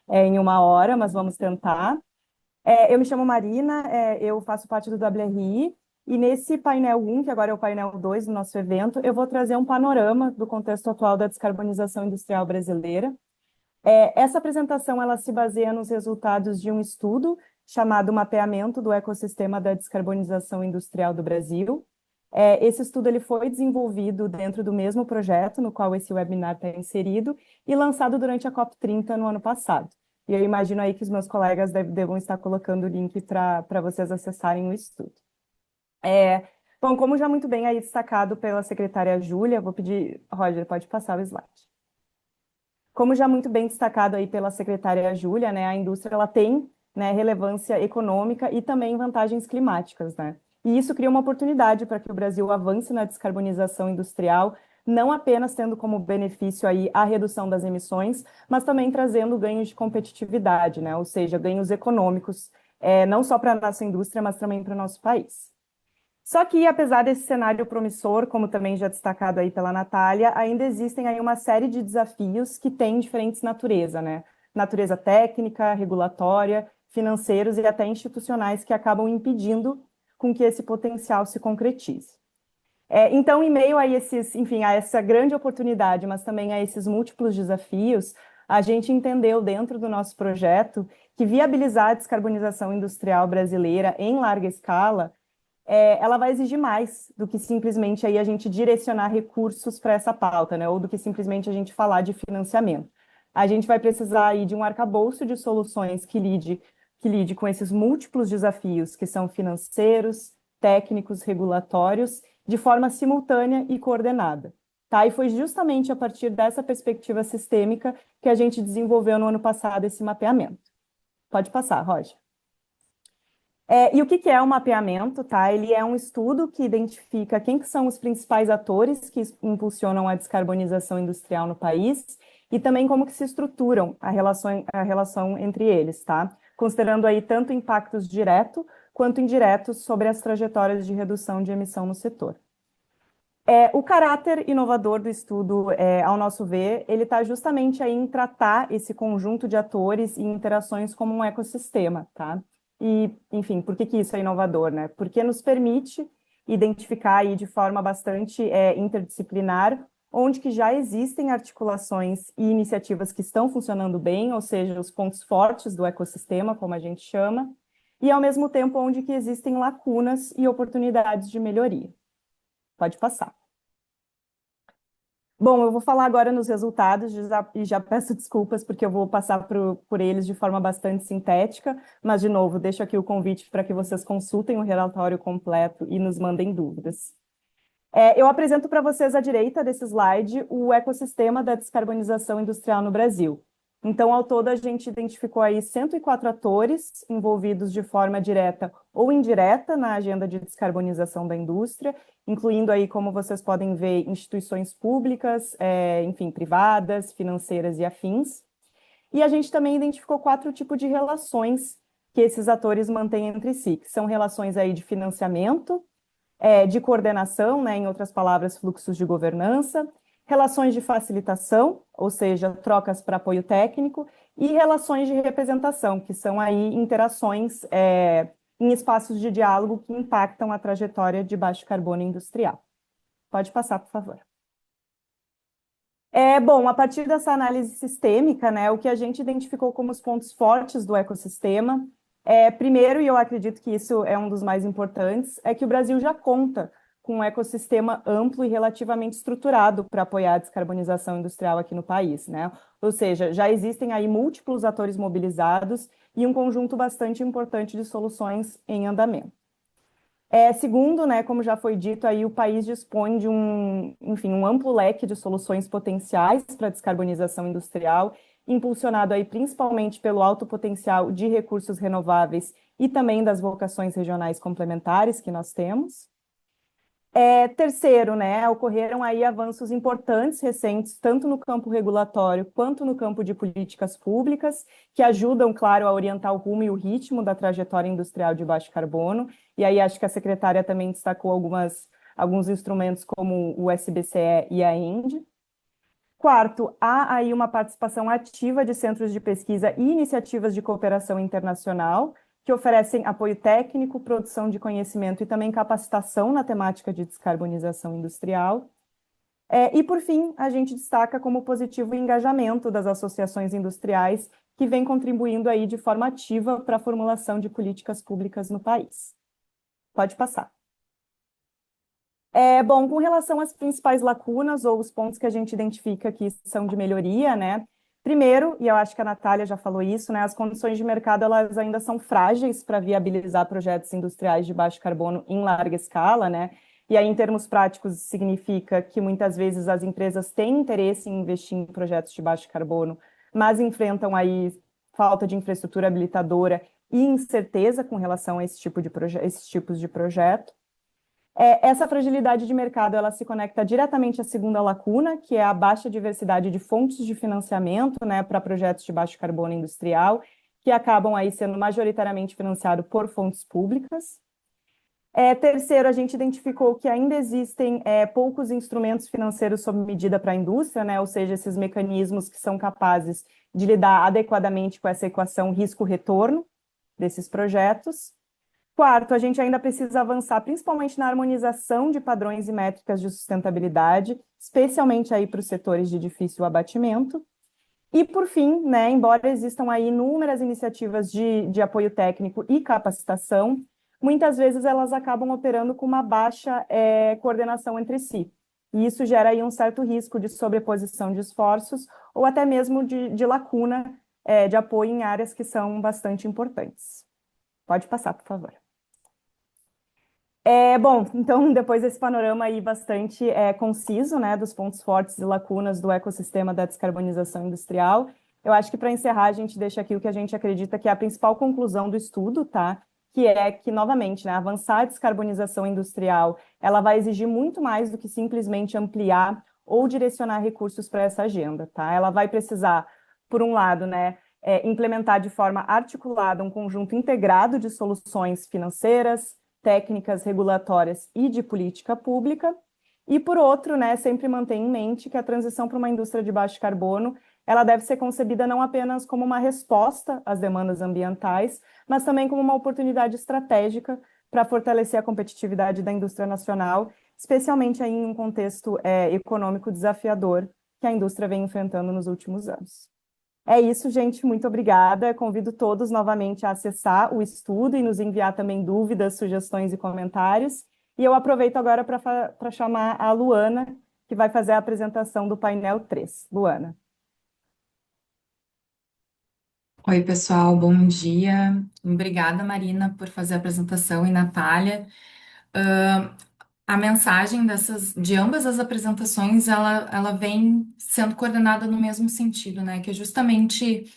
em 1 hora, mas vamos tentar. Eu me chamo Marina, eu faço parte do WRI, e nesse painel 1, que agora é o painel 2 do nosso evento, eu vou trazer um panorama do contexto atual da descarbonização industrial brasileira. Essa apresentação ela se baseia nos resultados de um estudo chamado Mapeamento do Ecossistema da Descarbonização Industrial do Brasil. Esse estudo ele foi desenvolvido dentro do mesmo projeto no qual esse webinar está inserido e lançado durante a COP30 no ano passado. E eu imagino aí que os meus colegas devam estar colocando o link para vocês acessarem o estudo. Bom, como já muito bem aí destacado pela secretária Júlia, vou pedir, Roger, pode passar o slide. Como já muito bem destacado aí pela secretária Júlia, né, a indústria ela tem, né, relevância econômica e também vantagens climáticas, né? e isso cria uma oportunidade para que o Brasil avance na descarbonização industrial, não apenas tendo como benefício aí a redução das emissões, mas também trazendo ganhos de competitividade, né? Ou seja, ganhos econômicos, não só para a nossa indústria, mas também para o nosso país. Só que, apesar desse cenário promissor, como também já destacado aí pela Natália, ainda existem aí uma série de desafios que têm diferentes naturezas, né? Natureza técnica, regulatória, financeiros e até institucionais que acabam impedindo com que esse potencial se concretize. Então, em meio a esses, enfim, a essa grande oportunidade, mas também a esses múltiplos desafios, a gente entendeu dentro do nosso projeto que viabilizar a descarbonização industrial brasileira em larga escala ela vai exigir mais do que simplesmente aí a gente direcionar recursos para essa pauta, né? Ou do que simplesmente a gente falar de financiamento. A gente vai precisar aí de um arcabouço de soluções que lide com esses múltiplos desafios que são financeiros, técnicos, regulatórios, de forma simultânea e coordenada. Tá? E foi justamente a partir dessa perspectiva sistêmica que a gente desenvolveu no ano passado esse mapeamento. Pode passar, Roger. E o que é o mapeamento, tá? Ele é um estudo que identifica quem que são os principais atores que impulsionam a descarbonização industrial no país e também como que se estruturam a relação entre eles, tá? Considerando aí tanto impactos diretos quanto indiretos sobre as trajetórias de redução de emissão no setor. O caráter inovador do estudo, ao nosso ver, ele está justamente aí em tratar esse conjunto de atores e interações como um ecossistema, tá? E, enfim, por que isso é inovador, né? Porque nos permite identificar aí de forma bastante interdisciplinar onde que já existem articulações e iniciativas que estão funcionando bem, ou seja, os pontos fortes do ecossistema, como a gente chama, e ao mesmo tempo onde que existem lacunas e oportunidades de melhoria. Pode passar. Bom, eu vou falar agora nos resultados e já peço desculpas porque eu vou passar por eles de forma bastante sintética, mas, de novo, deixo aqui o convite para que vocês consultem o relatório completo e nos mandem dúvidas. Eu apresento para vocês à direita desse slide o ecossistema da descarbonização industrial no Brasil. Então, ao todo, a gente identificou aí 104 atores envolvidos de forma direta ou indireta na agenda de descarbonização da indústria, incluindo aí, como vocês podem ver, instituições públicas, enfim, privadas, financeiras e afins. E a gente também identificou 4 tipos de relações que esses atores mantêm entre si, que são relações aí de financiamento, de coordenação, né, em outras palavras, fluxos de governança, relações de facilitação, ou seja, trocas para apoio técnico, e relações de representação, que são aí interações em espaços de diálogo que impactam a trajetória de baixo carbono industrial. Pode passar, por favor. Bom, a partir dessa análise sistêmica, né, o que a gente identificou como os pontos fortes do ecossistema, primeiro, e eu acredito que isso é um dos mais importantes, é que o Brasil já conta com um ecossistema amplo e relativamente estruturado para apoiar a descarbonização industrial aqui no país, né? Ou seja, já existem aí múltiplos atores mobilizados e um conjunto bastante importante de soluções em andamento. Segundo, né, como já foi dito, aí o país dispõe de um amplo leque de soluções potenciais para a descarbonização industrial, impulsionado aí principalmente pelo alto potencial de recursos renováveis e também das vocações regionais complementares que nós temos. Terceiro, né, ocorreram aí avanços importantes recentes, tanto no campo regulatório quanto no campo de políticas públicas, que ajudam, claro, a orientar o rumo e o ritmo da trajetória industrial de baixo carbono. E aí acho que a secretária também destacou alguns instrumentos como o SBCE e a ENDE. Quarto, há aí uma participação ativa de centros de pesquisa e iniciativas de cooperação internacional, que oferecem apoio técnico, produção de conhecimento e também capacitação na temática de descarbonização industrial. E, por fim, a gente destaca como positivo o engajamento das associações industriais, que vem contribuindo aí de forma ativa para a formulação de políticas públicas no país. Pode passar. Bom, com relação às principais lacunas ou os pontos que a gente identifica que são de melhoria, né? Primeiro, e eu acho que a Natália já falou isso, né, as condições de mercado elas ainda são frágeis para viabilizar projetos industriais de baixo carbono em larga escala, né? E aí, em termos práticos, significa que muitas vezes as empresas têm interesse em investir em projetos de baixo carbono, mas enfrentam aí falta de infraestrutura habilitadora e incerteza com relação a esses tipos de projeto. Essa fragilidade de mercado, ela se conecta diretamente à segunda lacuna, que é a baixa diversidade de fontes de financiamento, né, para projetos de baixo carbono industrial, que acabam aí sendo majoritariamente financiados por fontes públicas. Terceiro, a gente identificou que ainda existem poucos instrumentos financeiros sob medida para a indústria, né, ou seja, esses mecanismos que são capazes de lidar adequadamente com essa equação risco-retorno desses projetos. Quarto, a gente ainda precisa avançar principalmente na harmonização de padrões e métricas de sustentabilidade, especialmente aí para os setores de difícil abatimento. E, por fim, né, embora existam aí inúmeras iniciativas de apoio técnico e capacitação, muitas vezes elas acabam operando com uma baixa coordenação entre si. E isso gera aí um certo risco de sobreposição de esforços ou até mesmo de lacuna de apoio em áreas que são bastante importantes. Pode passar, por favor. Bom, então, depois desse panorama aí bastante conciso, né, dos pontos fortes e lacunas do ecossistema da descarbonização industrial, eu acho que para encerrar a gente deixa aqui o que a gente acredita que é a principal conclusão do estudo, tá? Que é que, novamente, né, avançar a descarbonização industrial, ela vai exigir muito mais do que simplesmente ampliar ou direcionar recursos para essa agenda, tá? Ela vai precisar, por um lado, né, implementar de forma articulada um conjunto integrado de soluções financeiras, técnicas regulatórias e de política pública, e por outro, né, sempre manter em mente que a transição para uma indústria de baixo carbono, ela deve ser concebida não apenas como uma resposta às demandas ambientais, mas também como uma oportunidade estratégica para fortalecer a competitividade da indústria nacional, especialmente aí em um contexto econômico desafiador que a indústria vem enfrentando nos últimos anos. É isso, gente. Muito obrigada. Convido todos novamente a acessar o estudo e nos enviar também dúvidas, sugestões e comentários. E eu aproveito agora para chamar a Luana, que vai fazer a apresentação do painel 3. Luana. Oi, pessoal, bom dia. Obrigada, Marina, por fazer a apresentação e Natália. A mensagem de ambas as apresentações, ela vem sendo coordenada no mesmo sentido, né? Que é justamente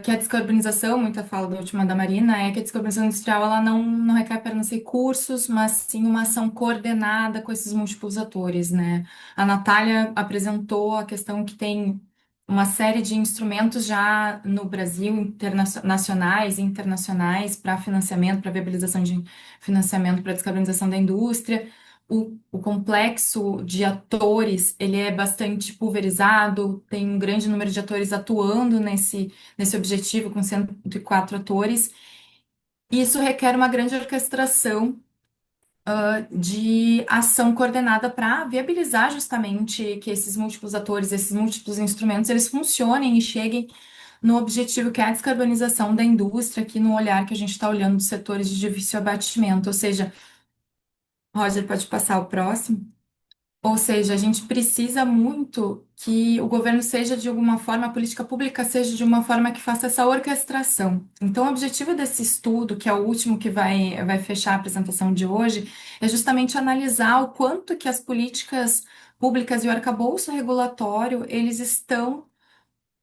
que a descarbonização, muita fala da última da Marina, é que a descarbonização industrial ela não requer apenas recursos, mas sim uma ação coordenada com esses múltiplos atores, né? A Natália apresentou a questão que tem uma série de instrumentos já no Brasil, nacionais e internacionais, para financiamento, para viabilização de financiamento para a descarbonização da indústria. O complexo de atores, ele é bastante pulverizado, tem um grande número de atores atuando nesse objetivo, com 104 atores. E isso requer uma grande orquestração de ação coordenada para viabilizar justamente que esses múltiplos atores, esses múltiplos instrumentos, eles funcionem e cheguem no objetivo que é a descarbonização da indústria, aqui no olhar que a gente está olhando dos setores de difícil abatimento. Ou seja, Roger, pode passar o próximo? Ou seja, a gente precisa muito que o governo seja de alguma forma, a política pública seja de uma forma que faça essa orquestração. Então, o objetivo desse estudo, que é o último que vai fechar a apresentação de hoje, é justamente analisar o quanto que as políticas públicas e o arcabouço regulatório, eles estão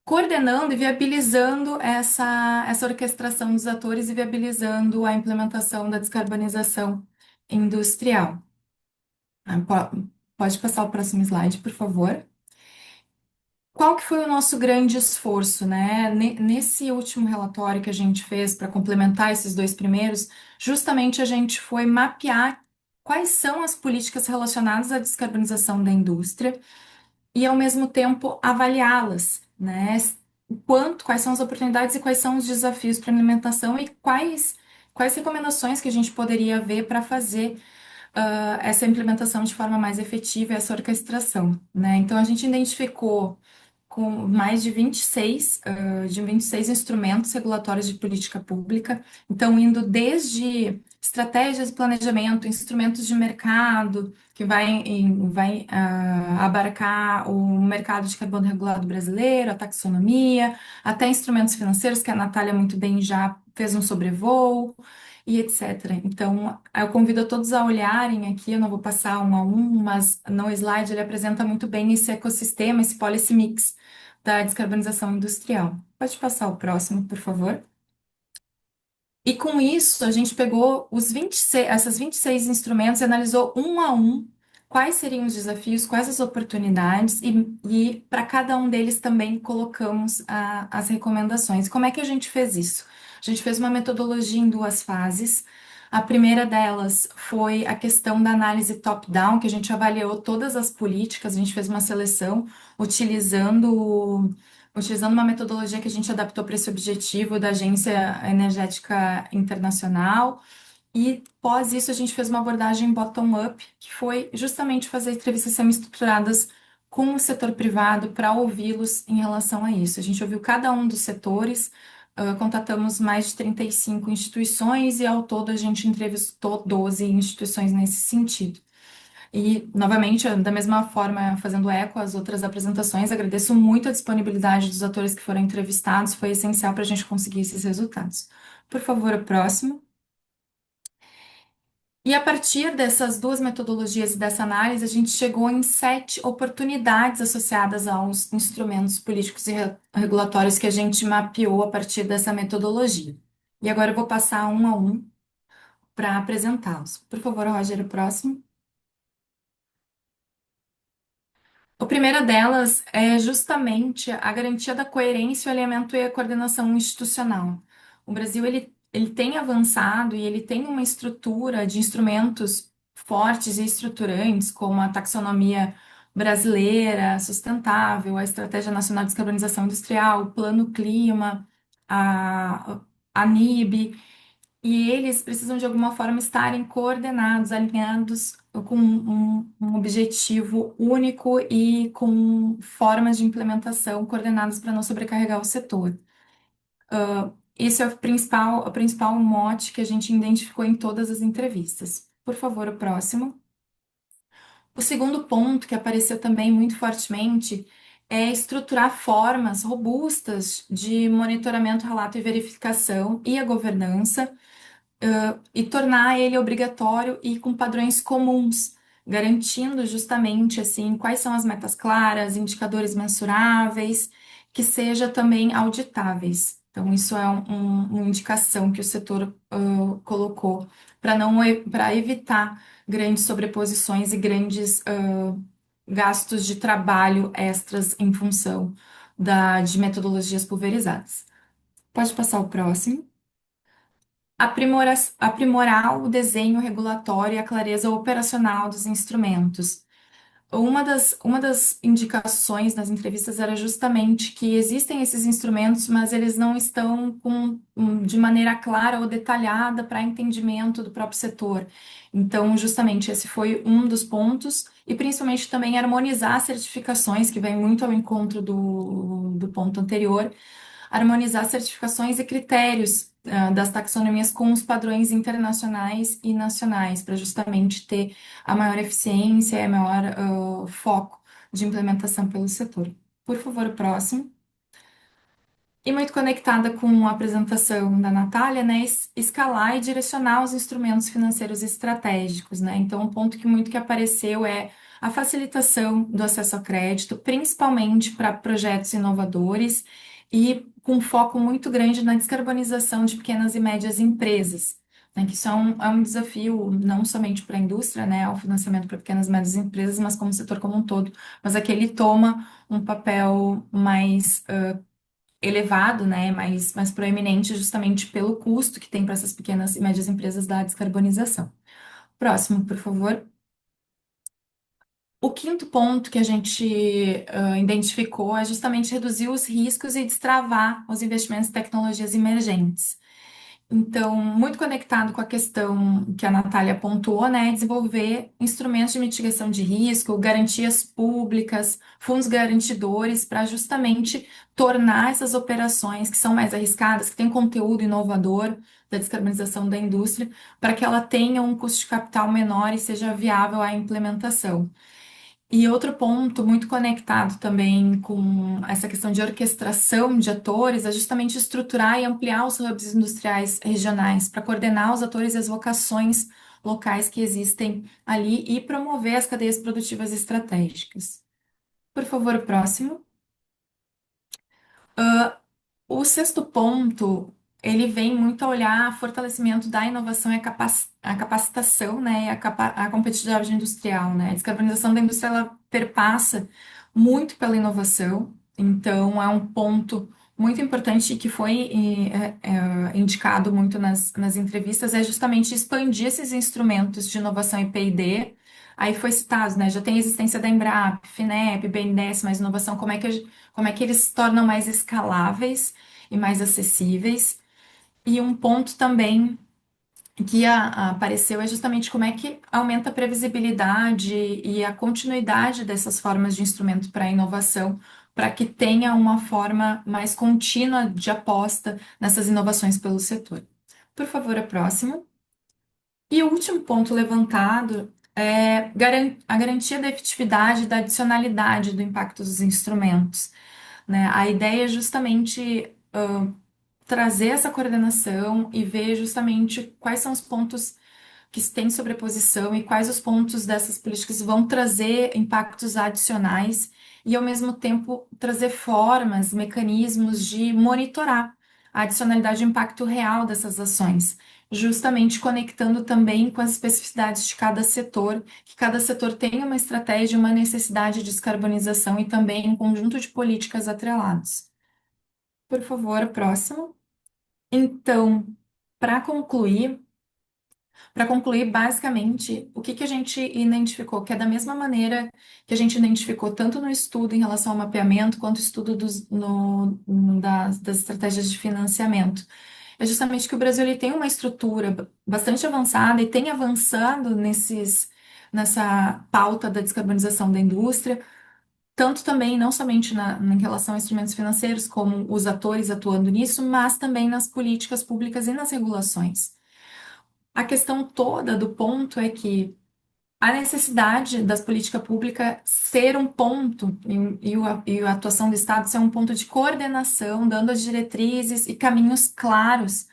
coordenando e viabilizando essa orquestração dos atores e viabilizando a implementação da descarbonização industrial. Pode passar o próximo slide, por favor. Qual que foi o nosso grande esforço, né? Nesse último relatório que a gente fez para complementar esses dois primeiros, justamente a gente foi mapear quais são as políticas relacionadas à descarbonização da indústria e, ao mesmo tempo, avaliá-las, né? Quais são as oportunidades e quais são os desafios para a implementação e quais recomendações que a gente poderia ver para fazer essa implementação de forma mais efetiva, essa orquestração, né? Então, a gente identificou com mais de 26 instrumentos regulatórios de política pública, então indo desde estratégias de planejamento, instrumentos de mercado, que vai abarcar o mercado de carbono regulado brasileiro, a taxonomia, até instrumentos financeiros, que a Natália muito bem já fez um sobrevoo, e etc. Então, eu convido a todos a olharem aqui, eu não vou passar um a um, mas no slide ele apresenta muito bem esse ecossistema, esse policy mix da descarbonização industrial. Pode passar o próximo, por favor. E com isso, a gente pegou essas 26 instrumentos e analisou um a um quais seriam os desafios, quais as oportunidades, e para cada um deles também colocamos as recomendações. Como é que a gente fez isso? A gente fez uma metodologia em duas fases. A primeira delas foi a questão da análise top-down, que a gente avaliou todas as políticas, a gente fez uma seleção utilizando uma metodologia que a gente adaptou para esse objetivo da Agência Energética Internacional. E pós isso, a gente fez uma abordagem bottom-up, que foi justamente fazer entrevistas semi-estruturadas com o setor privado para ouvi-los em relação a isso. A gente ouviu cada um dos setores, contatamos mais de 35 instituições e ao todo a gente entrevistou 12 instituições nesse sentido. E, novamente, da mesma forma, fazendo eco às outras apresentações, agradeço muito a disponibilidade dos atores que foram entrevistados, foi essencial para a gente conseguir esses resultados. Por favor, o próximo. E a partir dessas duas metodologias e dessa análise, a gente chegou em 7 oportunidades associadas aos instrumentos políticos e regulatórios que a gente mapeou a partir dessa metodologia. E agora eu vou passar um a um para apresentá-los. Por favor, Roger, o próximo. A primeira delas é justamente a garantia da coerência, o alinhamento e a coordenação institucional. O Brasil ele tem avançado e ele tem uma estrutura de instrumentos fortes e estruturantes, como a taxonomia brasileira sustentável, a Estratégia Nacional de Descarbonização Industrial, o Plano Clima, a NIB. E eles precisam, de alguma forma, estarem coordenados, alinhados com um objetivo único e com formas de implementação coordenadas para não sobrecarregar o setor. Esse é o principal mote que a gente identificou em todas as entrevistas. Por favor, o próximo. O segundo ponto, que apareceu também muito fortemente, é estruturar formas robustas de monitoramento, relato e verificação e a governança e tornar ele obrigatório e com padrões comuns, garantindo justamente assim quais são as metas claras, indicadores mensuráveis, que seja também auditáveis. Então, isso é uma indicação que o setor colocou para não para evitar grandes sobreposições e grandes gastos de trabalho extras em função de metodologias pulverizadas. Pode passar o próximo. Aprimorar o desenho regulatório e a clareza operacional dos instrumentos. Uma das indicações nas entrevistas era justamente que existem esses instrumentos, mas eles não estão de maneira clara ou detalhada para entendimento do próprio setor. Então, justamente, esse foi um dos pontos, e principalmente também harmonizar certificações, que vem muito ao encontro do ponto anterior, harmonizar certificações e critérios das taxonomias com os padrões internacionais e nacionais, para justamente ter a maior eficiência e a maior foco de implementação pelo setor. Por favor, o próximo. E muito conectada com a apresentação da Natália, né, escalar e direcionar os instrumentos financeiros estratégicos, né? Então, um ponto que apareceu é a facilitação do acesso ao crédito, principalmente para projetos inovadores e com foco muito grande na descarbonização de pequenas e médias empresas, né? Que isso é um desafio não somente para a indústria, né, o financiamento para pequenas e médias empresas, mas como setor como um todo. Mas aqui ele toma um papel mais elevado, né, mais proeminente justamente pelo custo que tem para essas pequenas e médias empresas da descarbonização. Próximo, por favor. O quinto ponto que a gente identificou é justamente reduzir os riscos e destravar os investimentos em tecnologias emergentes. Então, muito conectado com a questão que a Natália pontuou, né, desenvolver instrumentos de mitigação de risco, garantias públicas, fundos garantidores, para justamente tornar essas operações que são mais arriscadas, que têm conteúdo inovador da descarbonização da indústria, para que ela tenha um custo de capital menor e seja viável a implementação. E outro ponto muito conectado também com essa questão de orquestração de atores é justamente estruturar e ampliar os hubs industriais regionais para coordenar os atores e as vocações locais que existem ali e promover as cadeias produtivas estratégicas. Por favor, o próximo. O sexto ponto ele vem muito a olhar fortalecimento da inovação e a capacitação, né, e a competitividade industrial, né? A descarbonização da indústria, ela perpassa muito pela inovação, então é um ponto muito importante que foi indicado muito nas entrevistas, é justamente expandir esses instrumentos de inovação e P&D. Aí foi citado, né, já tem a existência da Embrapa, FINEP, BNDES, mas inovação, como é que eles se tornam mais escaláveis e mais acessíveis. E um ponto também que apareceu é justamente como é que aumenta a previsibilidade e a continuidade dessas formas de instrumento para a inovação, para que tenha uma forma mais contínua de aposta nessas inovações pelo setor. Por favor, a próxima. E o último ponto levantado é a garantia da efetividade e da adicionalidade do impacto dos instrumentos, né? A ideia é justamente trazer essa coordenação e ver justamente quais são os pontos que têm sobreposição e quais os pontos dessas políticas vão trazer impactos adicionais e, ao mesmo tempo, trazer formas, mecanismos de monitorar a adicionalidade e o impacto real dessas ações, justamente conectando também com as especificidades de cada setor, que cada setor tenha uma estratégia, uma necessidade de descarbonização e também um conjunto de políticas atrelados. Por favor, próximo. Então, para concluir, basicamente, o que que a gente identificou? Que é da mesma maneira que a gente identificou tanto no estudo em relação ao mapeamento, quanto no estudo das estratégias de financiamento. É justamente que o Brasil ele tem uma estrutura bastante avançada e tem avançado nessa pauta da descarbonização da indústria, tanto também, não somente em relação a instrumentos financeiros, como os atores atuando nisso, mas também nas políticas públicas e nas regulações. A questão toda do ponto é que a necessidade das políticas públicas ser um ponto, e a atuação do Estado ser um ponto de coordenação, dando as diretrizes e caminhos claros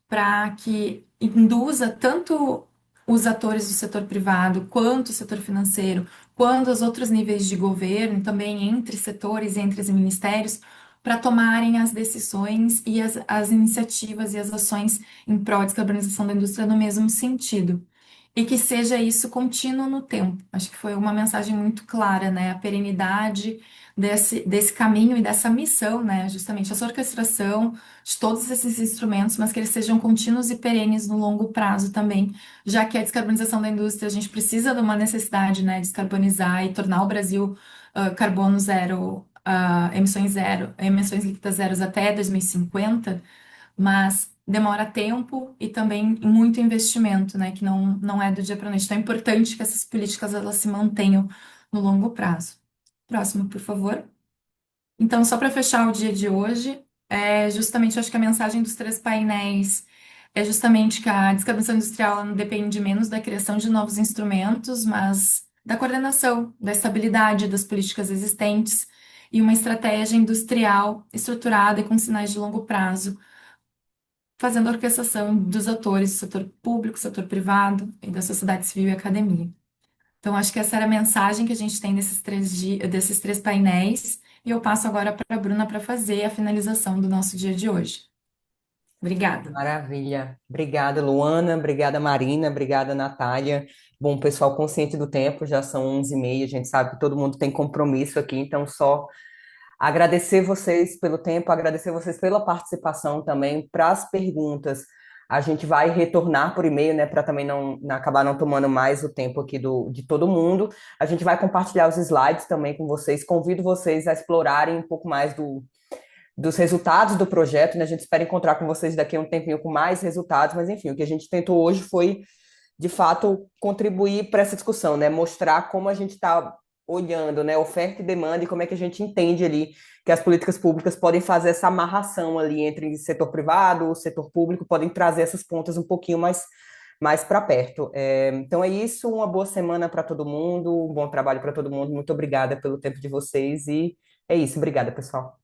para que induza tanto os atores do setor privado, quanto o setor financeiro, quanto os outros níveis de governo, também entre setores e entre os ministérios, para tomarem as decisões e as iniciativas e as ações em prol de descarbonização da indústria no mesmo sentido. E que seja isso contínuo no tempo. Acho que foi uma mensagem muito clara, né? A perenidade desse caminho e dessa missão, né? Justamente essa orquestração de todos esses instrumentos, mas que eles sejam contínuos e perenes no longo prazo também, já que a descarbonização da indústria, a gente precisa de uma necessidade, né? De descarbonizar e tornar o Brasil carbono zero, emissões líquidas zeros até 2050, mas demora tempo e também muito investimento, né, que não é do dia para a noite. Então é importante que essas políticas elas se mantenham no longo prazo. Próximo, por favor. Então, só para fechar o dia de hoje, é justamente, eu acho que a mensagem dos três painéis é justamente que a descarbonização industrial ela não depende menos da criação de novos instrumentos, mas da coordenação, da estabilidade das políticas existentes e uma estratégia industrial estruturada e com sinais de longo prazo, fazendo a orquestração dos atores do setor público, setor privado e da sociedade civil e academia. Então, acho que essa era a mensagem que a gente tem desses três painéis, e eu passo agora para a Bruna para fazer a finalização do nosso dia de hoje. Obrigada. Maravilha. Obrigada, Luana. Obrigada, Marina. Obrigada, Natália. Bom, pessoal, consciente do tempo, já são 11h30, a gente sabe que todo mundo tem compromisso aqui, então só agradecer vocês pelo tempo, agradecer vocês pela participação também, para as perguntas. A gente vai retornar por e-mail, né, para também acabar não tomando mais o tempo aqui de todo mundo. A gente vai compartilhar os slides também com vocês. Convido vocês a explorarem um pouco mais dos resultados do projeto, né? A gente espera encontrar com vocês daqui a um tempinho com mais resultados, mas enfim, o que a gente tentou hoje foi, de fato, contribuir para essa discussão, né? Mostrar como a gente está olhando, né, oferta e demanda e como é que a gente entende ali que as políticas públicas podem fazer essa amarração ali entre setor privado, setor público, podem trazer essas pontas um pouquinho mais para perto. Então é isso, uma boa semana para todo mundo, um bom trabalho para todo mundo, muito obrigada pelo tempo de vocês e é isso, obrigada, pessoal.